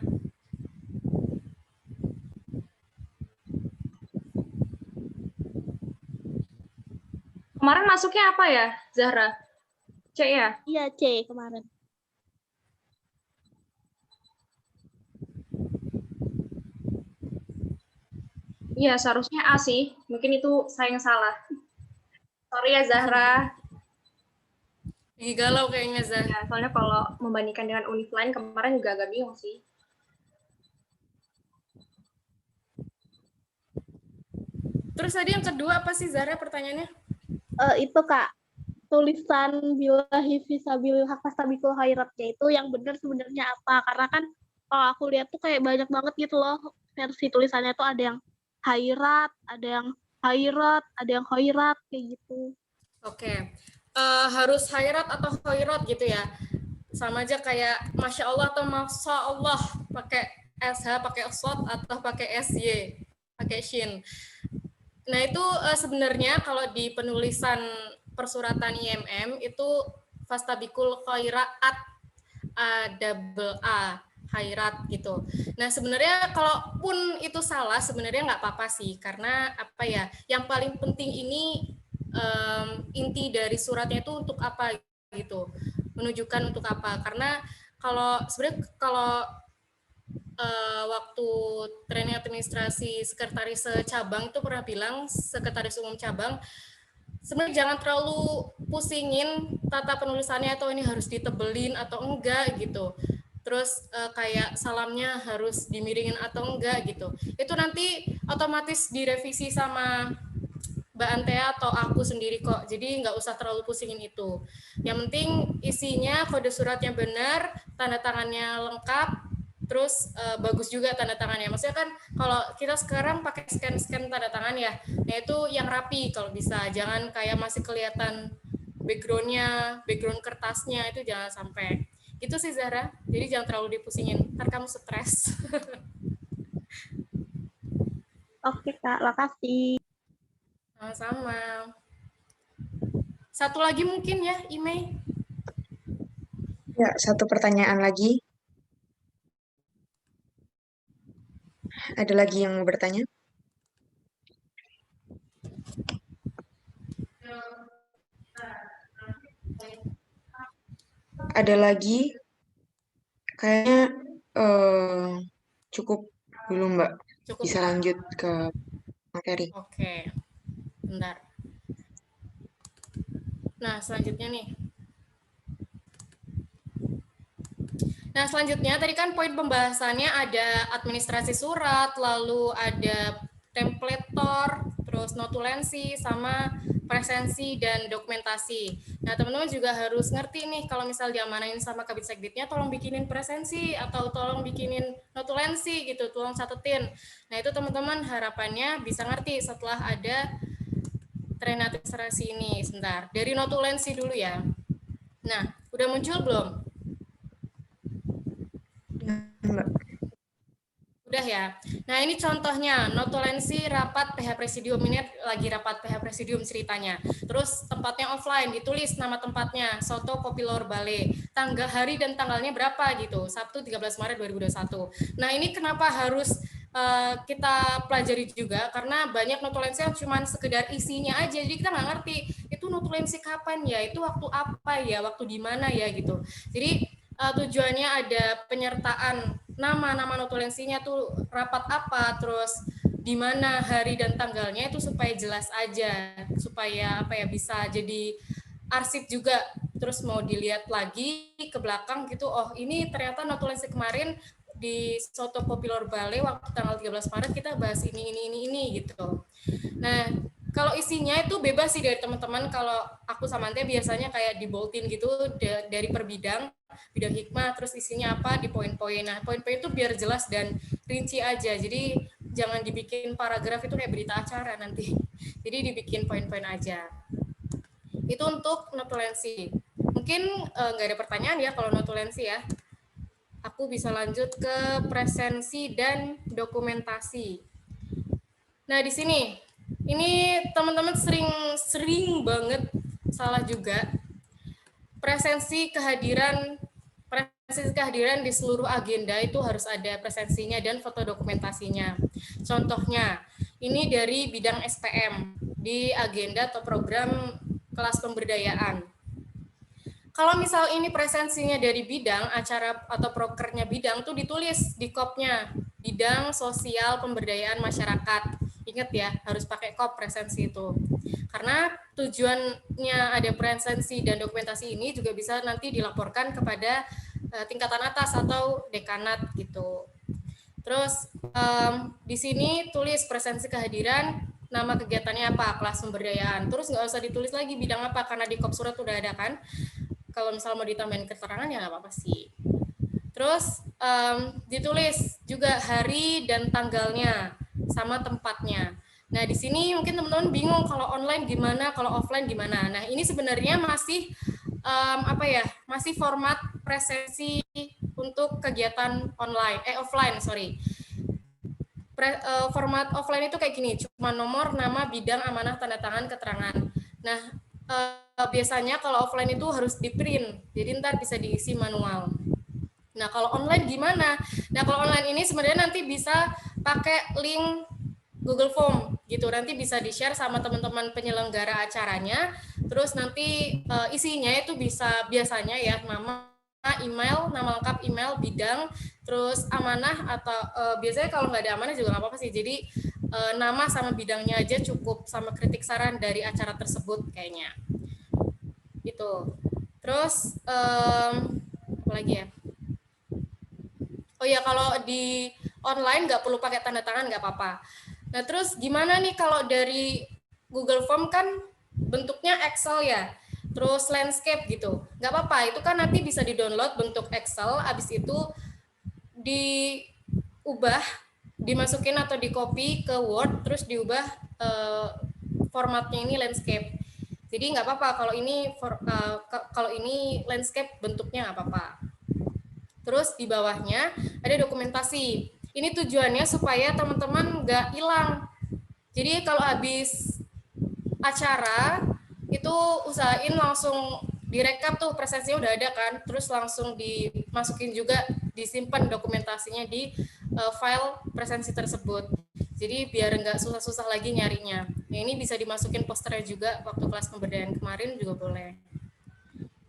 Kemarin masuknya apa ya, Zahra? C ya? Iya, C kemarin. Iya, seharusnya A sih. Mungkin itu saya yang salah. Sorry ya, Zahra. Galau kayaknya, Zah. Ya, soalnya kalau membandingkan dengan univ lain, kemarin juga agak bingung sih. Terus tadi yang kedua apa sih, Zahra, pertanyaannya? Itu, Kak. Tulisan bilahi fisabilil haq fastabikul khairatnya itu yang benar sebenarnya apa? Karena kan kalau aku lihat tuh kayak banyak banget gitu loh versi tulisannya tuh, ada yang khairat, ada yang khairat, ada yang khairat kayak gitu. Oke. Harus khairat atau khairat gitu ya? Sama aja kayak Masya Allah atau Masya Allah, pakai SH, pakai shot atau pakai SY, pakai shin. Nah itu sebenarnya kalau di penulisan persuratan IMM itu fastabikul khairat double A khairat gitu. Nah sebenarnya kalaupun itu salah sebenarnya nggak apa-apa sih, karena apa ya, yang paling penting ini inti dari suratnya itu untuk apa gitu, menunjukkan untuk apa. Karena kalau sebenarnya waktu training administrasi sekretaris cabang itu pernah bilang, sekretaris umum cabang, sebenarnya jangan terlalu pusingin tata penulisannya atau ini harus ditebelin atau enggak gitu. Terus kayak salamnya harus dimiringin atau enggak gitu. Itu nanti otomatis direvisi sama Mbak Antea atau aku sendiri kok. Jadi nggak usah terlalu pusingin itu. Yang penting isinya kode suratnya benar, tanda tangannya lengkap, terus bagus juga tanda tangannya. Maksudnya kan kalau kita sekarang pakai scan tanda tangan ya, nah itu yang rapi kalau bisa. Jangan kayak masih kelihatan background kertasnya, itu jangan sampai. Gitu sih Zahra. Jadi jangan terlalu dipusingin, ntar kamu stres. Oke Kak, makasih. Sama-sama. Satu lagi mungkin ya, Ime. Ya, satu pertanyaan lagi. Ada lagi yang mau bertanya? Ada lagi? Kayaknya cukup dulu Mbak. Cukup. Bisa lanjut ke materi. Oke. Bentar. Nah, selanjutnya nih. Nah, selanjutnya tadi kan poin pembahasannya ada administrasi surat, lalu ada templator, terus notulensi, sama presensi dan dokumentasi. Nah, teman-teman juga harus ngerti nih kalau misal diamanain sama Kabid Sekditnya, tolong bikinin presensi atau tolong bikinin notulensi gitu, tolong catetin. Nah, itu teman-teman harapannya bisa ngerti setelah ada training administrasi ini. Sebentar, dari notulensi dulu ya. Nah, udah muncul belum? Mbak. Udah ya. Nah, ini contohnya notulensi rapat PH Presidium. Ini lagi rapat PH Presidium ceritanya. Terus tempatnya offline, ditulis nama tempatnya, Soto Kopi Lor Bale. Tanggal, hari dan tanggalnya berapa gitu. Sabtu 13 Maret 2021. Nah, ini kenapa harus kita pelajari juga, karena banyak notulensi yang cuma sekedar isinya aja, jadi kita nggak ngerti itu notulensi kapan ya, itu waktu apa ya, waktu di mana ya gitu. Jadi tujuannya ada penyertaan nama notulensinya tuh rapat apa, terus di mana hari dan tanggalnya itu supaya jelas aja, supaya apa ya, bisa jadi arsip juga. Terus mau dilihat lagi ke belakang gitu, oh ini ternyata notulensi kemarin di Soto Kopi Lor Bale waktu tanggal 13 Maret kita bahas ini gitu. Nah, kalau isinya itu bebas sih dari teman-teman. Kalau aku sama Ante biasanya kayak diboltin gitu dari per bidang hikmah, terus isinya apa di poin-poin. Nah, poin-poin itu biar jelas dan rinci aja. Jadi jangan dibikin paragraf itu kayak berita acara nanti. Jadi dibikin poin-poin aja. Itu untuk notulensi. Mungkin nggak ada pertanyaan ya kalau notulensi ya. Aku bisa lanjut ke presensi dan dokumentasi. Nah, di sini ini teman-teman sering banget salah juga. Presensi kehadiran di seluruh agenda itu harus ada presensinya dan foto dokumentasinya. Contohnya, ini dari bidang SPM di agenda atau program kelas pemberdayaan. Kalau misal ini presensinya dari bidang, acara atau prokernya bidang tuh ditulis di kopnya, bidang sosial pemberdayaan masyarakat. Ingat ya, harus pakai kop presensi itu. Karena tujuannya ada presensi dan dokumentasi ini juga bisa nanti dilaporkan kepada tingkatan atas atau dekanat gitu. Terus di sini tulis presensi kehadiran, nama kegiatannya apa, kelas pemberdayaan. Terus nggak usah ditulis lagi bidang apa, karena di kop surat udah ada kan. Kalau misalnya mau ditambahin keterangan ya nggak apa-apa sih. Terus ditulis juga hari dan tanggalnya sama tempatnya. Nah, di sini mungkin teman-teman bingung kalau online gimana, kalau offline gimana. Nah, ini sebenarnya masih masih format presensi untuk kegiatan offline. Format offline itu kayak gini, cuma nomor, nama, bidang, amanah, tanda tangan, keterangan. Nah, biasanya kalau offline itu harus di print, jadi ntar bisa diisi manual. Nah, kalau online gimana? Nah, kalau online ini sebenarnya nanti bisa pakai link Google Form gitu, nanti bisa di-share sama teman-teman penyelenggara acaranya. Terus nanti isinya itu bisa biasanya ya nama, email, nama lengkap email, bidang, terus amanah atau biasanya kalau nggak ada amanah juga nggak apa-apa sih. Jadi nama sama bidangnya aja cukup, sama kritik saran dari acara tersebut kayaknya. Itu. Terus apa lagi ya? Oh ya, kalau di online nggak perlu pakai tanda tangan, nggak apa-apa. Nah, terus gimana nih kalau dari Google Form kan bentuknya Excel ya, terus landscape gitu. Nggak apa-apa, itu kan nanti bisa di-download bentuk Excel, habis itu diubah, dimasukin atau di-copy ke Word, terus diubah formatnya ini landscape. Jadi nggak apa-apa kalau ini landscape bentuknya nggak apa-apa. Terus di bawahnya ada dokumentasi. Ini tujuannya supaya teman-teman nggak hilang. Jadi kalau habis acara itu usahain langsung direkap tuh, presensinya udah ada kan, terus langsung dimasukin juga, disimpan dokumentasinya di file presensi tersebut. Jadi biar nggak susah-susah lagi nyarinya. Nah, ini bisa dimasukin posternya juga waktu kelas pemberdayaan kemarin juga boleh.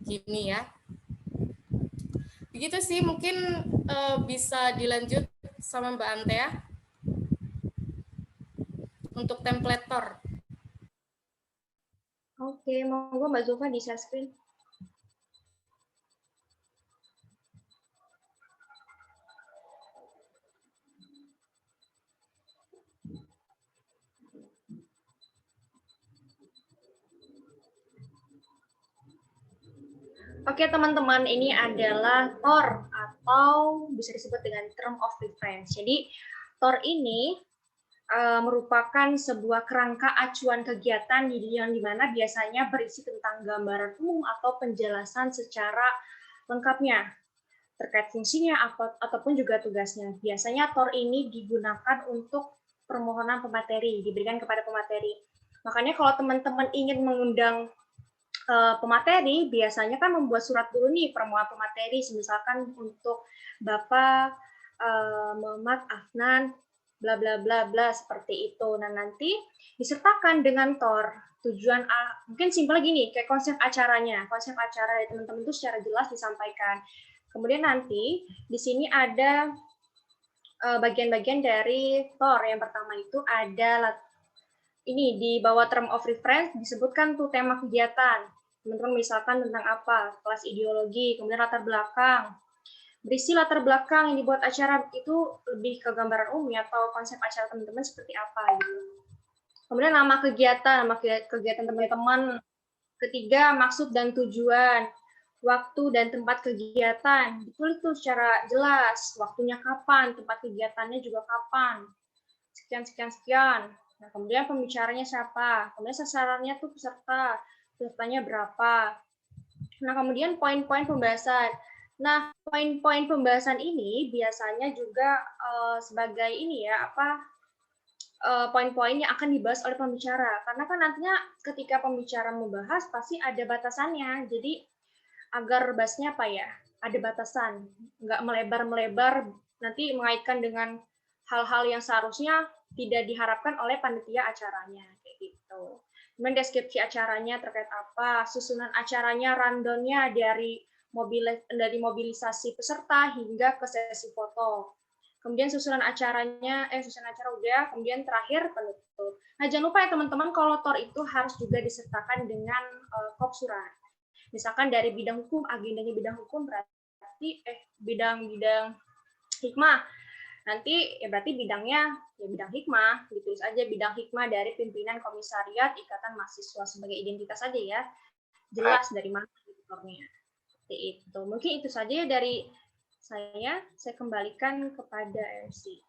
Gini ya. Begitu sih, mungkin bisa dilanjut sama Mbak Antea untuk templator. Oke, monggo Mbak Zulfa di share screen. Oke teman-teman, ini adalah TOR atau bisa disebut dengan Term of Reference. Jadi TOR ini merupakan sebuah kerangka acuan kegiatan yang dimana biasanya berisi tentang gambaran umum atau penjelasan secara lengkapnya terkait fungsinya ataupun juga tugasnya. Biasanya TOR ini digunakan untuk permohonan pemateri, diberikan kepada pemateri. Makanya kalau teman-teman ingin mengundang pemateri, biasanya kan membuat surat dulu nih permohonan pemateri, misalkan untuk Bapak Muhammad Afnan bla bla bla bla seperti itu. Nah, nanti disertakan dengan TOR. Tujuan mungkin simpel gini, kayak konsep acaranya. Konsep acara dari teman-teman itu secara jelas disampaikan. Kemudian nanti di sini ada bagian-bagian dari TOR. Yang pertama itu ada ini di bawah term of reference disebutkan tuh tema kegiatan. Teman-teman misalkan tentang apa? Kelas ideologi, kemudian latar belakang. Berisi latar belakang yang dibuat acara itu lebih ke gambaran umumnya atau konsep acara teman-teman seperti apa gitu. Kemudian nama kegiatan teman-teman. Ketiga, maksud dan tujuan. Waktu dan tempat kegiatan. Ditulis tuh secara jelas. Waktunya kapan, tempat kegiatannya juga kapan. Sekian. Nah, kemudian pembicaranya siapa? Kemudian sasarannya tuh pesertanya berapa? Nah, kemudian poin-poin pembahasan. Nah, poin-poin pembahasan ini biasanya juga sebagai ini ya, poin-poin yang akan dibahas oleh pembicara. Karena kan nantinya ketika pembicara membahas pasti ada batasannya. Jadi agar bahasnya apa ya? Ada batasan, nggak melebar-melebar nanti mengaitkan dengan hal-hal yang seharusnya tidak diharapkan oleh panitia acaranya kayak gitu. Kemudian deskripsi acaranya terkait apa, susunan acaranya, rundown-nya dari mobilisasi peserta hingga ke sesi foto. Kemudian susunan acara udah, kemudian terakhir penutup. Nah, jangan lupa ya teman-teman, kalau TOR itu harus juga disertakan dengan kop surat. Misalkan dari bidang hukum, agendanya bidang hukum berarti bidang hikmah. Nanti ya berarti bidangnya ya bidang hikmah, ditulis aja bidang hikmah dari pimpinan komisariat Ikatan Mahasiswa sebagai identitas saja ya. Jelas dari mana editornya. Seperti itu. Mungkin itu saja ya dari saya kembalikan kepada MC.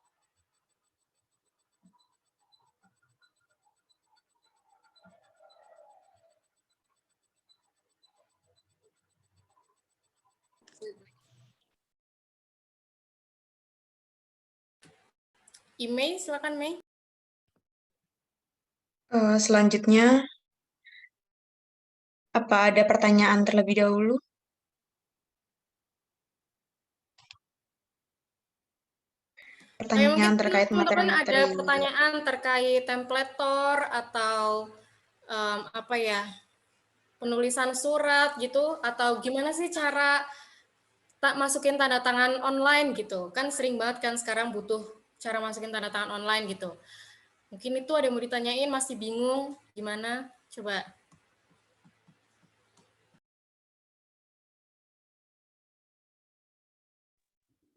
Mei, silakan Mei. Selanjutnya, apa ada pertanyaan terlebih dahulu? Pertanyaan terkait materi-materi. Ada pertanyaan terkait template TOR atau apa ya, penulisan surat gitu, atau gimana sih cara masukin tanda tangan online gitu? Kan sering banget kan sekarang butuh cara masukin tanda tangan online gitu. Mungkin itu ada yang mau ditanyain, masih bingung gimana? Coba.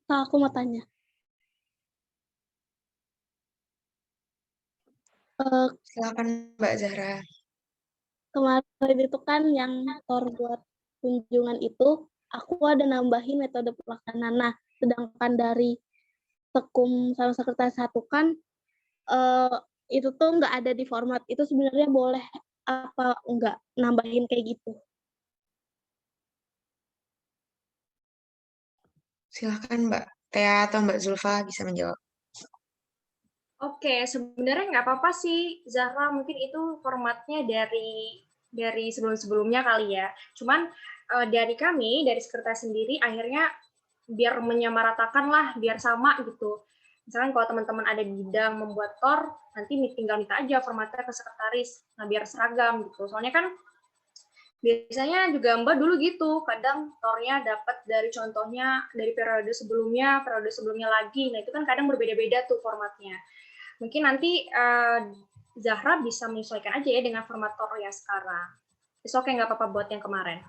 Aku mau tanya. Silakan Mbak Zahra. Kemarin itu kan yang TOR buat kunjungan itu, aku ada nambahin metode pelaksanaan. Nah, sedangkan dari Tekum sama Sekretaris 1 kan itu tuh nggak ada di format. Itu sebenarnya boleh apa enggak nambahin kayak gitu? Silakan Mbak Tea atau Mbak Zulfa bisa menjawab. Oke, sebenarnya nggak apa-apa sih, Zahra. Mungkin itu formatnya dari sebelum-sebelumnya kali ya. Cuman dari kami, dari sekretaris sendiri, akhirnya biar menyamaratakan lah, biar sama gitu. Misalkan kalau teman-teman ada di bidang membuat TOR, nanti tinggal minta aja formatnya ke sekretaris. Nah, biar seragam gitu. Soalnya kan biasanya juga Mbak dulu gitu, kadang TOR-nya dapat dari contohnya dari periode sebelumnya lagi. Nah, itu kan kadang berbeda-beda tuh formatnya. Mungkin nanti Zahra bisa menyesuaikan aja ya dengan format TOR ya sekarang. It's okay, nggak apa-apa buat yang kemarin.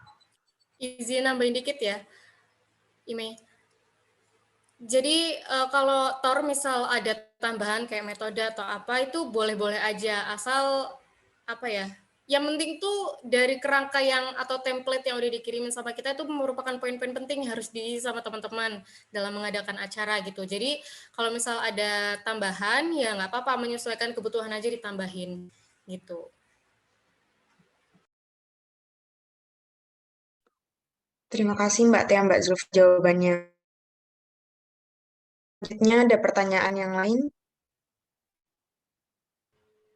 Izin nambahin dikit ya, Ime. Jadi kalau TOR misal ada tambahan kayak metode atau apa, itu boleh-boleh aja, asal apa ya, yang penting tuh dari kerangka yang atau template yang udah dikirimin sama kita itu merupakan poin-poin penting yang harus diisi sama teman-teman dalam mengadakan acara gitu. Jadi kalau misal ada tambahan ya nggak apa-apa, menyesuaikan kebutuhan aja ditambahin gitu. Terima kasih Mbak Tia, Mbak Zulf jawabannya. Selanjutnya ada pertanyaan yang lain.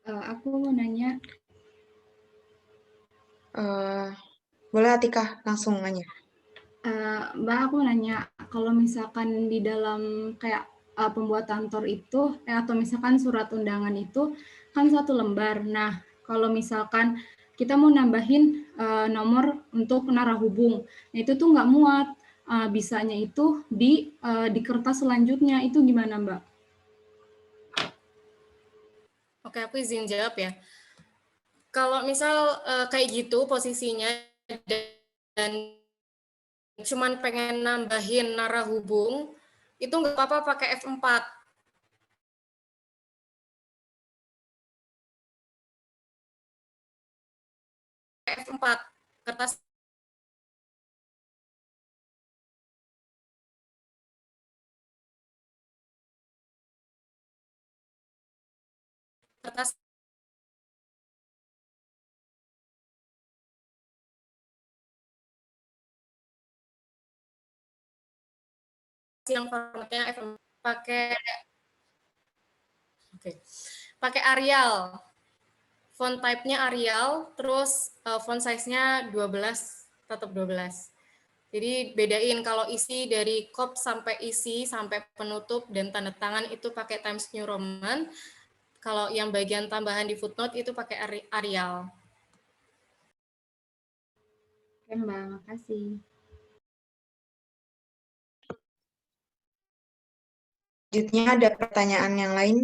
Aku mau nanya. Boleh Atika, langsung aja. Mbak, aku nanya, kalau misalkan di dalam kayak pembuatan TOR itu, atau misalkan surat undangan itu kan satu lembar. Nah, kalau misalkan kita mau nambahin nomor untuk narahubung, nah itu tuh nggak muat. Bisanya itu di kertas selanjutnya, itu gimana Mbak? Oke, aku izin jawab ya. Kalau misal kayak gitu posisinya dan cuman pengen nambahin narahubung, itu nggak apa-apa pakai F4. F4, kertas yang formatnya F4 pakai Arial. Font type-nya Arial, terus font size-nya 12, tetap 12. Jadi bedain kalau isi dari kop sampai isi sampai penutup dan tanda tangan itu pakai Times New Roman. Kalau yang bagian tambahan di footnote itu pakai Arial. Oke Mbak, makasih. Selanjutnya ada pertanyaan yang lain.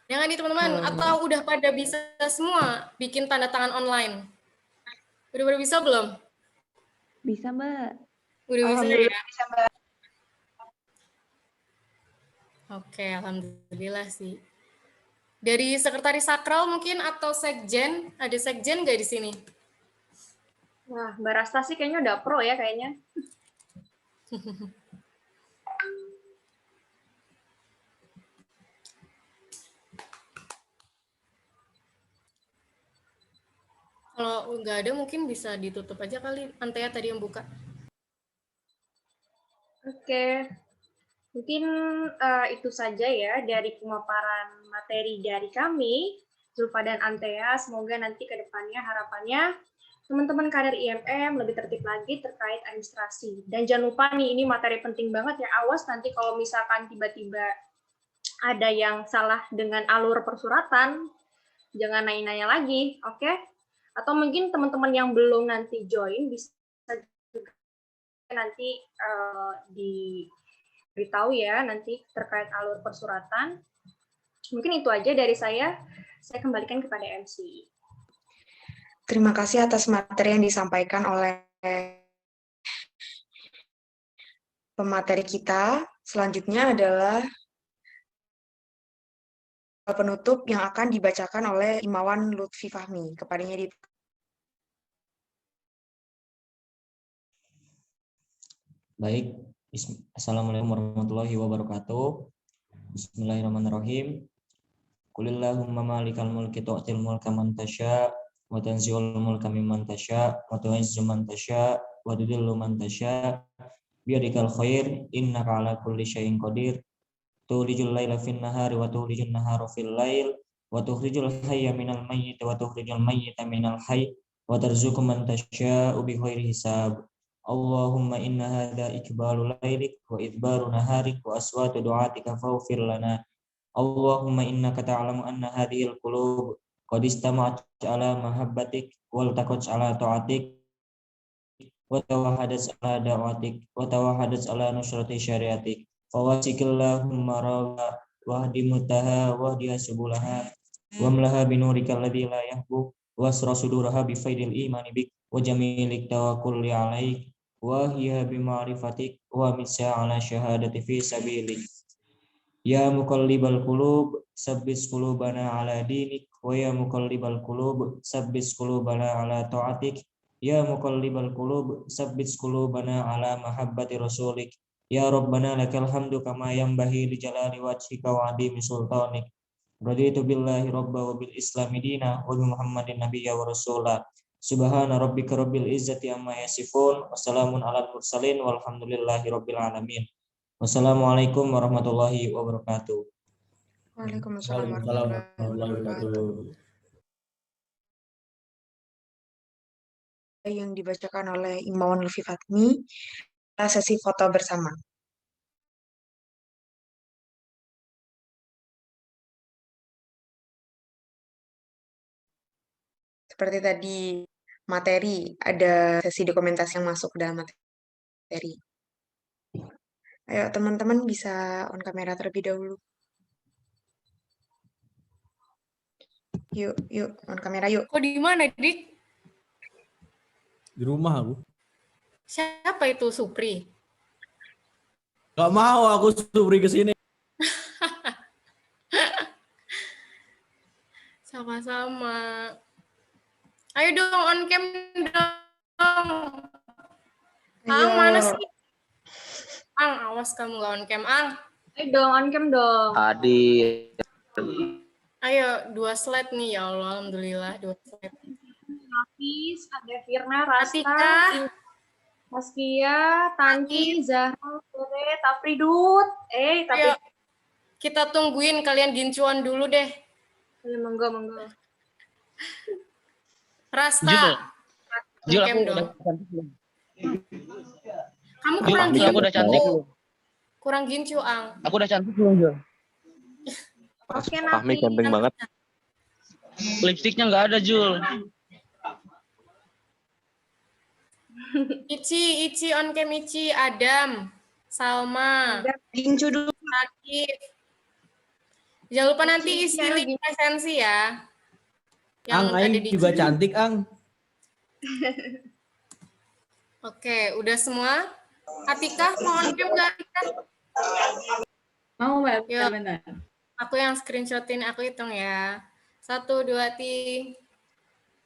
Yang nih teman-teman, atau udah pada bisa semua bikin tanda tangan online? Udah pada bisa belum? Bisa Mbak. Udah bisa ya? Bisa Mbak. Oke, alhamdulillah sih. Dari sekretaris sakral mungkin atau sekjen, ada sekjen nggak di sini? Wah, Mbak Rasta sih kayaknya udah pro ya kayaknya. Kalau nggak ada mungkin bisa ditutup aja kali, Antea tadi yang buka. Oke, mungkin itu saja ya dari pemaparan materi dari kami, Zulfa dan Antea. Semoga nanti ke depannya harapannya teman-teman kader IMM lebih tertib lagi terkait administrasi. Dan jangan lupa nih, ini materi penting banget ya, awas nanti kalau misalkan tiba-tiba ada yang salah dengan alur persuratan, jangan nanya-nanya lagi, oke? Atau mungkin teman-teman yang belum nanti join bisa juga nanti diberitahu ya nanti terkait alur persuratan. Mungkin itu aja dari saya kembalikan kepada MC. Terima kasih atas materi yang disampaikan oleh pemateri kita. Selanjutnya adalah penutup yang akan dibacakan oleh Imawan Lutfi Fahmi. Kepadanya di Baik, Assalamualaikum warahmatullahi wabarakatuh. Bismillahirrahmanirrahim. Qulillahumma malikal mulki tu'til mulka man tasya wa tanzi'ul mulka mimman tasya wa tu'izzu man tasya wa tudhillu man tasya biyadikal khair innaka ala kulli syai'in qadir. Tulijul laila fin nahari wa tulijul nahara fil lail wa tukhrijul hayya minal mayyit wa tukhrijul mayyita minal hayy wa tarzuqu man tasya'u bi ghairi hisab. Allahumma inna hadha ikbalu lailik wa idbaru naharik wa aswatu du'atika faghfir lana. Allahumma innaka ta'lamu anna hadhil qulub qad istama'at ala mahabbatik wal taqat ala ta'atik wa tawahadat ala da'watik wa tawahadat ala nusrati syariatik. Fawasikillahumma rawa wahdi mutaha wahdiha subulaha wa mlaha binurika alladhi la yahbu wasra suduraha bifaidil imani bik wa jamilik tawakkulli alaik wa hiya bima'rifatik wa mitsa ala syahadati fi sabilik. Ya muqallibal qulub sabbis qulubana ala dinik wa ya muqallibal qulub sabbis qulubana ala ta'atik. Ya muqallibal qulub sabbis qulubana ala mahabbati rasulik. Ya Rabbana lakal hamdu kama yanbaghi li jalali wajhika wa adimi sultanik. Raditu billahi rabba wa bil islami dina wa bi Muhammadin nabiyya wa rasula. Subhana rabbika rabbil izzati amma yasifun. Wassalamun alal mursalin walhamdulillahi rabbil alamin. Wassalamualaikum warahmatullahi wabarakatuh. Waalaikumsalam Waalaikumsalam warahmatullahi warahmatullahi wabarakatuh. wabarakatuh. Yang dibacakan oleh Imawan Lutfi Fatmi, sesi foto bersama. Seperti tadi materi, ada sesi dokumentasi yang masuk ke dalam materi. Ayo teman-teman bisa on kamera terlebih dahulu. Yuk, on kamera yuk. Kok di mana, Dik? Di rumah aku. Siapa itu Supri? Gak mau aku Supri ke sini. Sama-sama. Ayo dong on cam dong. Ang, mana sih? Ang, awas kamu nggak on cam, Ang. Ayo dong, on cam dong. Hadir. Ayo, 2 slide nih, ya Allah, alhamdulillah 2 slide. Hafiz, ada Firna, Rasta, Atika, Saskia, Tanti, Zahra, Sore, Tafridut. Tapi ayo, kita tungguin kalian gincuan dulu deh. ya, monggo. Rasta. Jul, On cam aku dong. udah cantik belum? Kamu Jul, kurang Jul, aku udah cantik belum? Kurang gincu, Ang. Aku udah cantik belum, Jul? Oke, Fahmi nanti. ganteng banget. Lipstiknya nggak ada, Jul. Ici on cam Ici, Adam, Salma, Gincu dulu. Akif. Jangan lupa nanti isi link presensi ya. Ang, Aing juga cantik, Ang. Oke, udah semua? Atika, mau on cam nggak, Atika? Mau, Mbak. Yuk. Bentar. Aku yang screenshotin, aku hitung ya. 1, 2, 3.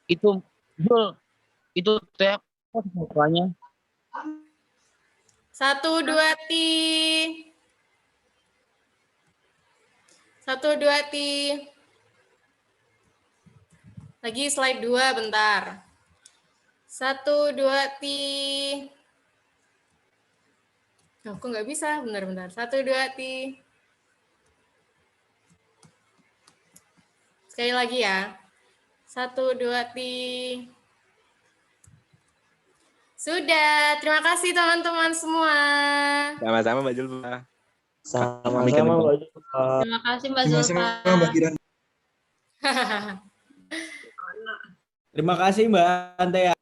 Itu, Jul, itu tab semuanya. 1, 2, 3. 1, 2, 3. Lagi slide 2, bentar. 1, 2, 3. Oh, kok nggak bisa? Bentar. 1, 2, 3. Sekali lagi ya. 1, 2, 3. Sudah. Terima kasih teman-teman semua. Sama-sama Mbak Julfa. Sama-sama Mbak Julfa. Terima kasih Mbak Zulfa. Terima kasih Mbak Antea.